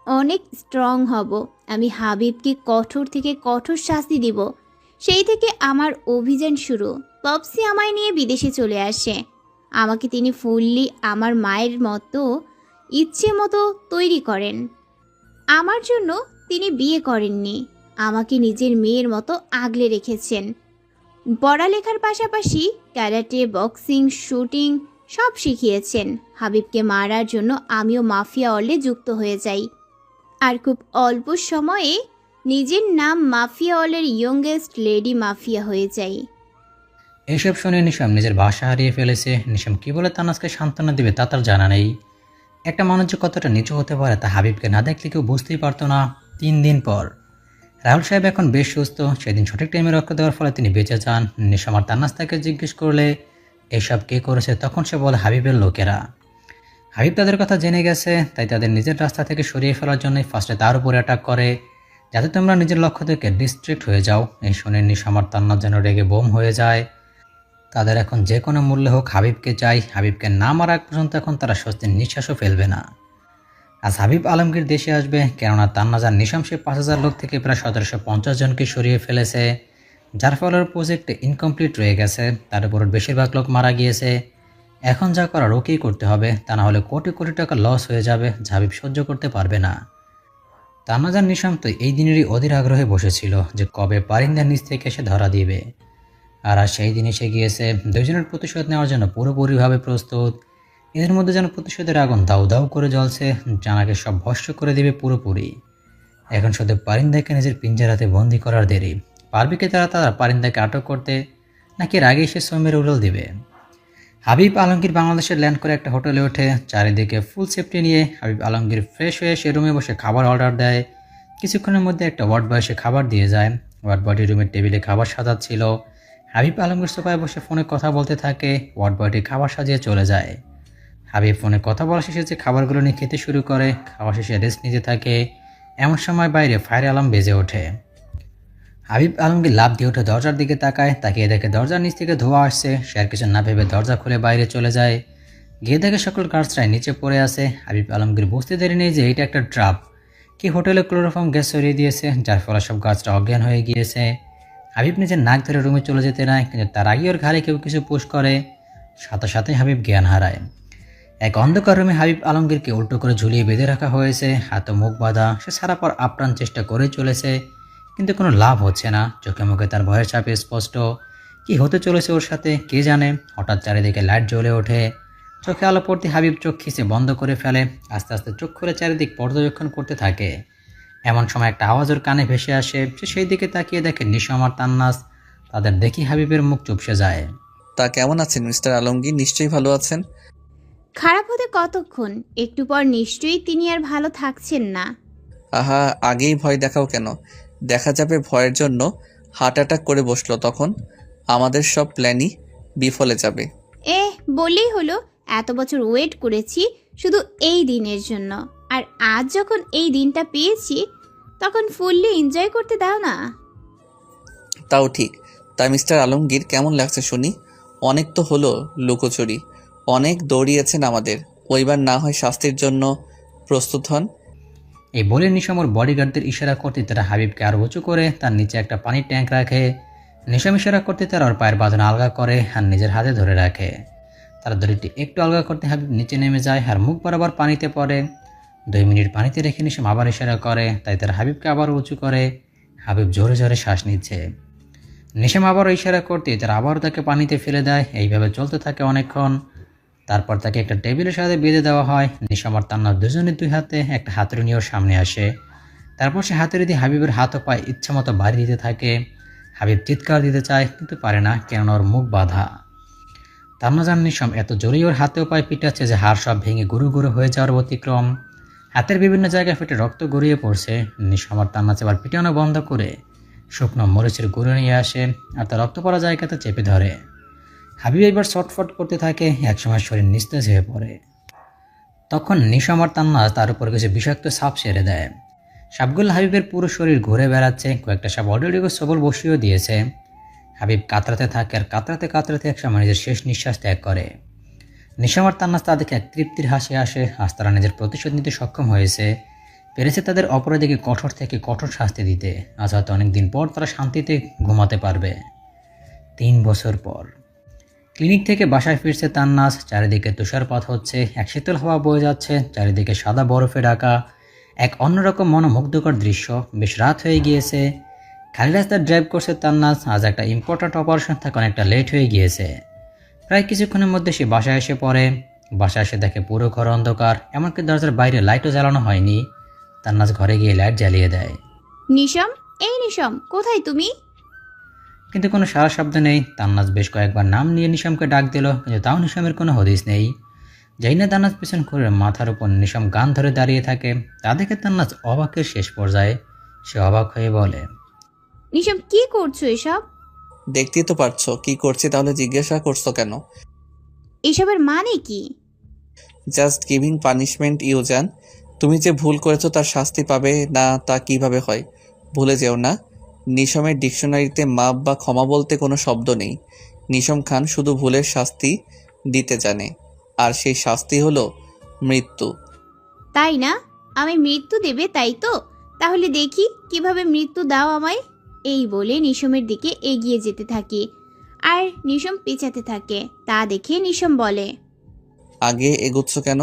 অনেক স্ট্রং হব। আমি হাবিবকে কঠোর থেকে কঠোর শাস্তি দিব। সেই থেকে আমার অভিযান শুরু। পপসি আমায় নিয়ে বিদেশে চলে আসে। আমাকে তিনি ফুললি আমার মায়ের মতো ইচ্ছে মতো তৈরি করেন। আমার জন্য তিনি বিয়ে করেননি, আমাকে নিজের মেয়ের মতো আগলে রেখেছেন। পড়ালেখার পাশাপাশি ক্যারাটে, বক্সিং, শুটিং সব শিখিয়েছেন। হাবিবকে মারার জন্য আমিও মাফিয়া অলে যুক্ত হয়ে যাই, আর খুব অল্প সময়ে নিজের নাম মাফিয়া অলের ইয়ংগেস্ট লেডি মাফিয়া হয়ে যাই। এসব শুনে নিশাম নিজের ভাষা হারিয়ে ফেলেছে। নিশাম কি বলে তানাজকে সান্ত্বনা দিবে তা তার জানা নেই। একটা মানুষ যে কতটা নিচু হতে পারে তা হাবিবকে না দেখলে কেউ বুঝতেই পারতো না। 3 দিন পর রাহুল সাহেব এখন বেশ সুস্থ। সেদিন সঠিক টাইমে রক্ত দেওয়ার ফলে তিনি বেঁচে যান। নিশাম আর তানাজ তাকে জিজ্ঞেস করলে এসব কে করেছে, তখন সে বলে হাবিবের লোকেরা। হাবিব তাদের কথা জেনে গেছে, তাই তাদের নিজের রাস্তা থেকে সরিয়ে ফেলার জন্যই ফার্স্টে তার উপরে অ্যাটাক করে, যাতে তোমরা নিজের লক্ষ্য থেকে ডিস্ট্রিক্ট হয়ে যাও। এই শুনে নিশাম আর তান্নাজ যেন রেগে বোম হয়ে যায়। তাদের এখন যে কোনো মূল্যে হোক হাবিবকে চাই। হাবিবকে না মারা আগ পর্যন্ত এখন তারা স্বস্তির নিঃশ্বাসও ফেলবে না। আজ হাবিব আলমগীর দেশে আসবে, কেননা তান্নাজ আর নিশাম সে 5000 লোক থেকে প্রায় 1750 জনকে সরিয়ে ফেলেছে, যার ফলে প্রজেক্টে ইনকমপ্লিট রয়ে গেছে। তার উপর বেশিরভাগ লোক মারা গিয়েছে। এখন যা করার ওকেই করতে হবে, তা না হলে কোটি কোটি টাকা লস হয়ে যাবে, যা হাবিব সহ্য করতে পারবে না। তান্নাজ আর নিশাম তো এই দিনেরই অধীর আগ্রহে বসেছিল যে কবে পারিন্দার নিচ থেকে এসে ধরা দিবে। আর সেই দিন এসে গিয়েছে। দুজনের প্রতিশোধ নেওয়ার জন্য পুরোপুরিভাবে প্রস্তুত। এদের মধ্যে যেন প্রতিশোধের আগুন দাউ দাউ করে জ্বলছে, জানাকে সব ভস্য করে দিবে পুরোপুরি। এখন শুধু পারিন্দাকে নিজের পিঞ্জারাতে বন্দি করার দেরি। পারবে কি তারা পারিন্দাকে আটক করতে, নাকি এর আগে এসে সৌম্যের উড়াল দিবে? হাবিব আলমগীর বাংলাদেশে ল্যান্ড করে একটা হোটেলে ওঠে। চারিদিকে ফুল সেফটি নিয়ে হাবিব আলমগীর ফ্রেশ হয়ে সে রুমে বসে খাবার অর্ডার দেয়। কিছুক্ষণের মধ্যে একটা ওয়ার্ড বয় এসে খাবার দিয়ে যায়। ওয়ার্ড বয়টি রুমের টেবিলে খাবার সাজাচ্ছিল। হাবিব আলমগীর সোফায় বসে ফোনে কথা বলতে থাকে। ওয়ার্ড বয়টি খাবার সাজিয়ে চলে যায়। হাবিব ফোনে কথা বলা শেষে যে খাবারগুলো নিয়ে খেতে শুরু করে। খাওয়া শেষে রেস্ট নিতে থাকে। এমন সময় বাইরে ফায়ার অ্যালার্ম বেজে ওঠে। হাবিব আলমগীর লাফ দিয়ে উঠে দরজার দিকে তাকায়। তাকিয়ে দেখে দরজার নিচ থেকে ধোঁয়া আসছে। সে আর কিছু না ভেবে দরজা খুলে বাইরে চলে যায়। গিয়ে দেখে সকল গার্ডসরাই নিচে পড়ে আছে। হাবিব আলমগীর বুঝতে দেরি নেই যে এটা একটা ট্রাপ। কি হোটেলে ক্লোরোফর্ম গ্যাস ছড়িয়ে দিয়েছে, যার ফলে সব গাছরা অজ্ঞান হয়ে গিয়েছে। হাবিব নিজের নাক ধরে রুমে চলে যেতে নেয়, কিন্তু তার আগে ওর ঘাড়ে কেউ কিছু পুশ করে। সাথে সাথে হাবিব জ্ঞান হারায়। এক অন্ধকার রুমে হাবিব আলমগীরকে উল্টো করে ঝুলিয়ে বেঁধে রাখা হয়েছে, হাত ও মুখ বাঁধা। সে সারা পর আপ্রাণ চেষ্টা করে চলেছে, কিন্তু কোনো লাভ হচ্ছে না। চোখে মুখে তার ভয়ের চাপে স্পষ্ট। কি হতে চলেছে ওর সাথে কে জানে। হঠাৎ চারিদিকে লাইট জ্বলে ওঠে। চোখে আলো পড়তে হাবিব চোখ খিচে বন্ধ করে ফেলে। আস্তে আস্তে চোখ খুলে চারিদিক পর্যবেক্ষণ করতে থাকে। এমন সময় একটা আওয়াজ ওর কানে ভেসে আসে। সে সেই দিকে তাকিয়ে দেখে নিশাম আর তান্নাজ। তাদের দেখি হাবিবের মুখ চুপসে যায়। তা কেমন আছেন মিস্টার আলমগীর? নিশ্চয়ই ভালো আছেন। খারাপ হতে কতক্ষণ, একটু পর নিশ্চয়ই তিনি আর ভালো থাকছেন না। আহা, আগেই ভয় দেখাও কেন? দেখা যাবে ভয়ের জন্য হার্ট অ্যাটাক করে বসলো, তখন আমাদের সব প্ল্যানই বিফলে যাবে। বললেই হলো, এত বছর ওয়েট করেছি শুধু এই দিনের জন্য, আর আজ যখন এই দিনটা পেয়েছি তখন ফুললি এনজয় করতে দাও না। তাও ঠিক। তাই মিস্টার আলমগীর, কেমন লাগছে শুনি? অনেক তো হলো লুকোচুরি, অনেক দৌড়িয়েছেন আমাদের, ওইবার না হয় শাস্তির জন্য প্রস্তুত হন। এই বলে নিশাম ওর বডিগার্ডদের ইশারা করতে তারা হাবিবকে আরও উঁচু করে তার নিচে একটা পানির ট্যাঙ্ক রাখে। নিশাম ইশারা করতে তারা ওর পায়ের বাঁধন আলগা করে আর নিজের হাতে ধরে রাখে। তারা দড়িটি একটু আলগা করতে হাবিব নিচে নেমে যায় আর মুখ বরাবর পানিতে পড়ে। 2 মিনিট পানিতে রেখে নিশাম আবার ইশারা করে, তাই তারা হাবিবকে আবার উঁচু করে। হাবিব জোরে জোরে শ্বাস নিচ্ছে। নিশাম আবারও ইশারা করতে তারা আবারও তাকে পানিতে ফেলে দেয়। এইভাবে চলতে থাকে অনেকক্ষণ। তারপর তাকে একটা টেবিলের সাথে বেঁধে দেওয়া হয়। নিশাম আর তান্না দুজনের 2 হাতে একটা হাতুড়ি নিয়ে ওর সামনে আসে। তারপর সে হাতুড়ি দিয়ে হাবিবের হাত ও পায়ে ইচ্ছা মতো বাড়ি দিতে থাকে। হাবিব চিৎকার দিতে চায় কিন্তু পারে না, কেননা ওর মুখ বাঁধা। তান্না জান নিশাম এত জোরেই ওর হাতে ও পায়ে পিটাচ্ছে যে হাড় সব ভেঙে গুরু গুরু হয়ে যাওয়ার ব্যতিক্রম। হাতের বিভিন্ন জায়গায় ফেটে রক্ত গড়িয়ে পড়ছে। নিশাম আর তান্না চেবার পিটানো বন্ধ করে শুকনো মরিচের গুঁড়ো নিয়ে আসে আর তার রক্ত পড়া জায়গাতে চেপে ধরে। হাবিব এবার ছটফট করতে থাকে, একসময় শরীর নিস্তেজ হয়ে পড়ে। তখন নিশাম আর তান্না তার উপর কিছু বিষাক্ত সাপ সেরে দেয়। সাপগুলো হাবিবের পুরো শরীর ঘুরে বেড়াচ্ছে, কয়েকটা সাপ অলরেডি সবল বসিয়েও দিয়েছে। হাবিব কাতরাতে থাকে আর কাতরাতে কাতরাতে একসময় নিজের শেষ নিঃশ্বাস ত্যাগ করে। নিশাম আর তান্না তাদেরকে এক তৃপ্তির হাসি আসে, আজ তারা নিজের প্রতিশোধ নিতে সক্ষম হয়েছে, পেরেছে তাদের অপরাধীকে কঠোর থেকে কঠোর শাস্তি দিতে। আজ হয়তো অনেকদিন পর তারা শান্তিতে ঘুমাতে পারবে। 3 বছর পর ক্লিনিক থেকে বাসায় ফিরছে তান্নাস। চারিদিকে তুষারপাত হচ্ছে, এক শীতল হাওয়া বয়ে যাচ্ছে, চারিদিকে সাদা বরফে ঢাকা এক অন্যরকম মনোমুগ্ধকর দৃশ্য। বেশ রাত হয়ে গিয়েছে। খালি রাস্তায় ড্রাইভ করছে তান্নাস। আজ একটা ইম্পর্ট্যান্ট অপারেশন থাকে, অনেকটা লেট হয়ে গিয়েছে। প্রায় কিছুক্ষণের মধ্যে সে বাসায় এসে পড়ে। বাসায় এসে দেখে পুরো ঘর অন্ধকার, এমনকি দরজার বাইরে লাইটও জ্বালানো হয়নি। তান্নাস ঘরে গিয়ে লাইট জ্বালিয়ে দেয়। নিশাম, এই নিশাম, কোথায় তুমি? কিন্তু কোনো সারা শব্দ নেই। তান্নাস বেশ কয়েকবার নাম নিয়ে নিশামকে ডাক দিল, কিন্তু তাও নিশামের কোনো হদিস নেই। যাই না তান্নাস পেছন করে মাথার উপর নিশাম গান ধরে দাঁড়িয়ে থাকে। তা দেখে তান্নাস অবাকের শেষ পর্যায়ে। সে অবাক হয়ে বলে, নিশাম, কি করছো এসব? দেখতেই তো পারছো কি করছি, তাহলে জিজ্ঞাসা করছো কেন? এসবের মানে কি? জাস্ট গিভিং পানিশমেন্ট ইউ জান। তুমি যে ভুল করেছো তার শাস্তি পাবে না তা কিভাবে হয়? ভুলে যেও না, নিশমের ডিকশনারিতে মাপ বা ক্ষমা বলতে কোনো শব্দ নেই। নিশম খান শুধু ভুলের শাস্তি দিতে জানে, আর সেই শাস্তি হলো মৃত্যু। তাই না? আমি মৃত্যু দেবে, তাই তো? তাহলে দেখি কিভাবে মৃত্যু দাও আমায়। এই বলে নিশমের দিকে এগিয়ে যেতে থাকি আর নিশম পেঁচাতে থাকে। তা দেখে নিশম বলে, আগে এগুচ্ছ কেন?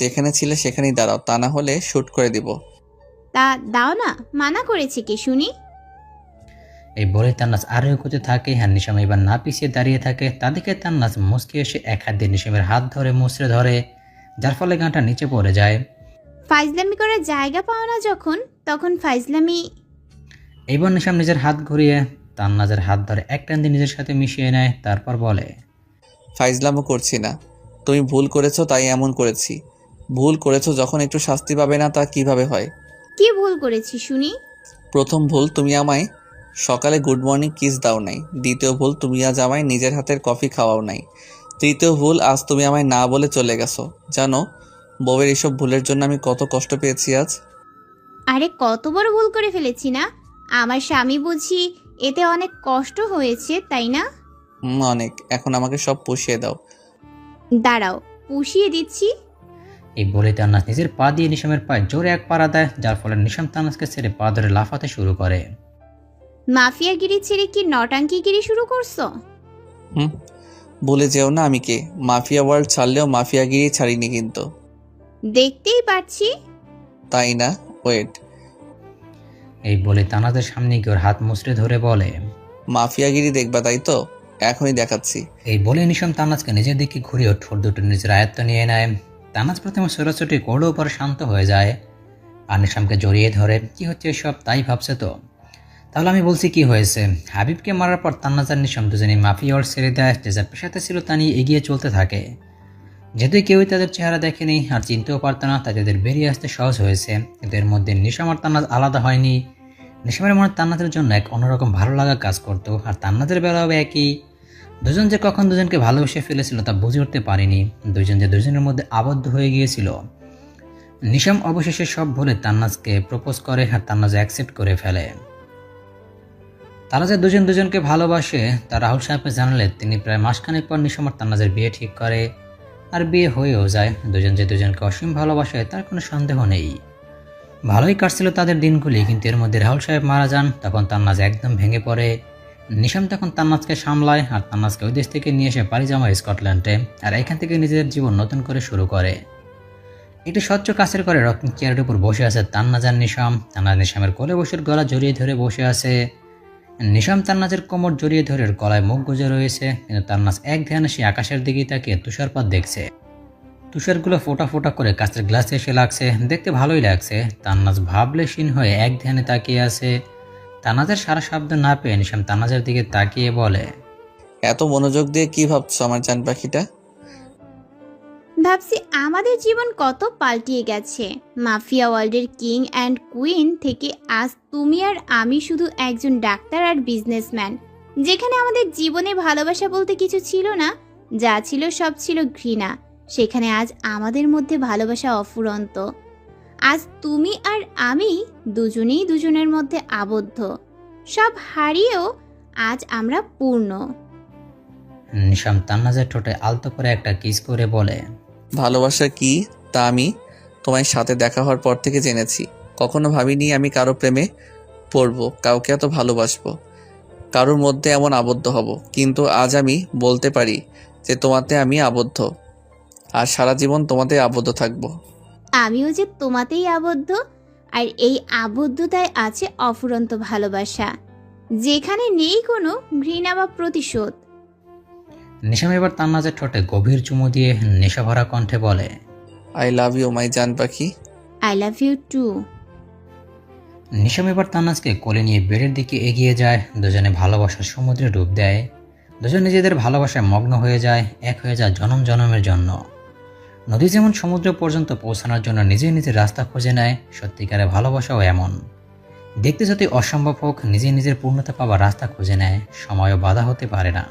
যেখানে ছিলে সেখানেই দাঁড়াও, তা না হলে শ্যুট করে দিব। তা দাও না, মানা করেছে কে শুনি? এই বলে তান্নাস আরও এগোতে থাকে। আর নিশাম এবার না পিছিয়ে দাঁড়িয়ে থাকে। তা দেখে তান্নাস মুচকে এসে এক হাত দিয়ে নিশামের হাত ধরে মুচড়ে ধরে, যার ফলে গানটা নিচে পড়ে যায়। ফাইজলামি করার জায়গা পাও না যখন, তখন ফাইজলামি। এইবার নিশাম নিজের হাত ঘুরিয়ে তান্নাজের হাত ধরে এক টান দিয়ে নিজের সাথে মিশিয়ে নেয়। তারপর বলে, ফাইজলামও করছি না, তুমি ভুল করেছো তাই এমন করেছি। ভুল করেছো যখন একটু শাস্তি পাবে না তা কিভাবে হয়? কি ভুল করেছি শুনি? প্রথম ভুল, তুমি আমায় সকালে গুড মর্নিং কিস দাও নাই। দ্বিতীয় ভুল, তুমি আজ আমায় নিজের হাতের কফি খাওয়াও নাই। তৃতীয় ভুল, আজ তুমি আমায় না বলে চলে গেছো। জানো বউয়ের এসব ভুলের জন্য আমি কত কষ্ট পেয়েছি আজ। আরে কত বড় ভুল করে ফেলেছি না? আমার স্বামী বুঝি এতে অনেক কষ্ট হয়েছে, তাই না? অনেক। এখন আমাকে সব পুষিয়ে দাও। দাঁড়াও, পুষিয়ে দিচ্ছি। এই বলে তান্নাস নিজের পা দিয়ে নিশামের পায়ে জোরে এক পাড়া দেয়, যার ফলে নিশাম তান্নাসকে ছেড়ে পা ধরে লাফাতে শুরু করে। মাফিয়াগিরি ছেড়ে কি নটাঙ্কিগিরি শুরু করছো? ভুলে যেও না আমি কে। মাফিয়া ওয়ার্ল্ড ছাড়লেও মাফিয়াগিরি ছাড়িনি কিন্তু। দেখতেই পাচ্ছি। তাই না? ওয়েট। এই বলে তান্নাসের সামনে গিয়ে ওর হাত মুচড়ে ধরে বলে, মাফিয়াগিরি দেখবা তাই তো? এখনই দেখাচ্ছি। এই বলে নিশাম তান্নাসকে নিজের দিকে ঘুরিয়ে ঠোঁট দুটো নিজের আয়ত্ত নিয়ে নেয়। তান্নাস প্রথমে ছোটাছুটি করলেও পরে শান্ত হয়ে যায় আর নিশামকে জড়িয়ে ধরে। কি হচ্ছে এসব তাই ভাবছে তো? তাহলে আমি বলছি কি হয়েছে। হাবিবকে মারার পর তান্নাস আর নিশাম দুজনেই মাফিয়া ওয়ার্ল্ড ছেড়ে দেয়। যে যার পেশাতে ছিল তা নিয়ে এগিয়ে চলতে থাকে। যেহেতু কেউই তাদের চেহারা দেখেনি আর চিনতেও পারত না, তাই তাদের বেরিয়ে আসতে সহজ হয়েছে। কিন্তু এর মধ্যে নিশাম আর তান্নাস আলাদা হয়নি। নিশামের মনে তান্নাজের জন্য এক অন্যরকম ভালো লাগা কাজ করতো, আর তান্নাজের বেলাও একই। দুজন যে কখন দুজনকে ভালোবেসে ফেলেছিল তা বুঝে উঠতে পারেনি। দুজন যে দুজনের মধ্যে আবদ্ধ হয়ে গিয়েছিল। নিশাম অবশেষে সব ভুলে তান্নাজকে প্রপোজ করে, আর তান্নাজ অ্যাকসেপ্ট করে ফেলে। তারা যে দুজন দুজনকে ভালোবাসে তা রাহুল সাহেবকে জানালে তিনি প্রায় মাসখানেক পর নিশাম আর তান্নাজের বিয়ে ঠিক করে, আর বিয়ে হয়েও যায়। দুজন যে দুজনকে অসীম ভালোবাসে তার কোনো সন্দেহ নেই। ভালোই কাটছিল তাদের দিনগুলি, কিন্তু এর মধ্যে রাহুল সাহেব মারা যান। তখন তান্নাজ একদম ভেঙে পড়ে। নিশাম তখন তান্নাজকে সামলায়, আর তান্নাজকে ওই দেশ থেকে নিয়ে এসে পাড়ি জমায় স্কটল্যান্ডে, আর এখান থেকে নিজের জীবন নতুন করে শুরু করে। একটি স্বচ্ছ কাছের করে রকিং চেয়ারের উপর বসে আছে তান্নাজ আর নিশাম। তান্নাজ নিশামের কোলে বসে গলা জড়িয়ে ধরে বসে আছে। নিশাম তান্নাজের কোমর জড়িয়ে ধরে গলায় মুখ গুজে রয়েছে, কিন্তু তান্নাজ এক ধ্যানে সে আকাশের দিকে তাকিয়ে তুষারপাত দেখছে। তুষারগুলো ফোটা ফোটা করে কাঁচের গ্লাসে এসে লাগছে, দেখতে ভালোই লাগছে। তান্নাজ ভাবলেশীন হয়ে এক ধ্যানে তাকিয়ে আছে। তান্নাজের সারা শব্দ না পেয়ে নিশাম তান্নাজের দিকে তাকিয়ে বলে, এত মনোযোগ দিয়ে কি ভাবছো আমার জান পাখিটা? ভাবছি আমাদের জীবন কত পাল্টিয়ে গেছে। মাফিয়া ওয়ার্ল্ডের কিং অ্যান্ড কুইন থেকে আজ তুমি আর আমি শুধু একজন ডাক্তার আর বিজনেসম্যান। যেখানে আমাদের জীবনে ভালোবাসা বলতে কিছু ছিল না, যা ছিল সব ছিল ঘৃণা, সেখানে আজ আমাদের মধ্যে ভালোবাসা অফুরন্ত। আজ তুমি আর আমি দুজনেই দুজনের মধ্যে আবদ্ধ। সব হারিয়েও আজ আমরা পূর্ণ। নিশাম তান্নাজের ঠোঁটে আলতো করে একটা কিস করে বলে, ভালোবাসা কি তা আমি তোমার সাথে দেখা হওয়ার পর থেকে জেনেছি। কখনো ভাবিনি আমি কারো প্রেমে পড়বো, কাউকে এত ভালোবাসবো, কারোর মধ্যে এমন আবদ্ধ হব। কিন্তু আজ আমি বলতে পারি যে তোমাতে আমি আবদ্ধ, আর সারা জীবন তোমাতে আবদ্ধ থাকবো। আমিও যে তোমাতেই আবদ্ধ, আর এই আবদ্ধতায় আছে অফুরন্ত ভালোবাসা, যেখানে নেই কোনো ঘৃণা বা প্রতিশোধ। নিশাম এবার তান্নাজের ঠোঁটে গভীর চুমু দিয়ে নেশাভরা কণ্ঠে বলে, আই লাভ ইউ মাই জান পাখি। I love you too. Nisham এবার তান্নাজকে কোলে নিয়ে বেডের দিকে এগিয়ে যায়। দুজনে ভালোবাসার সমুদ্রে ডুব দেয়। দুজন নিজেদের ভালোবাসায় মগ্ন হয়ে যায়, এক হয়ে যায় জনম জনমের জন্য। নদী যেমন সমুদ্র পর্যন্ত পৌঁছানোর জন্য নিজে নিজের রাস্তা খুঁজে নেয়, সত্যিকারের ভালোবাসাও এমন। দেখতে যদি অসম্ভব হোক, নিজে নিজের পূর্ণতা পাওয়ার রাস্তা খুঁজে নেয়, সময়ও বাধা হতে পারে না।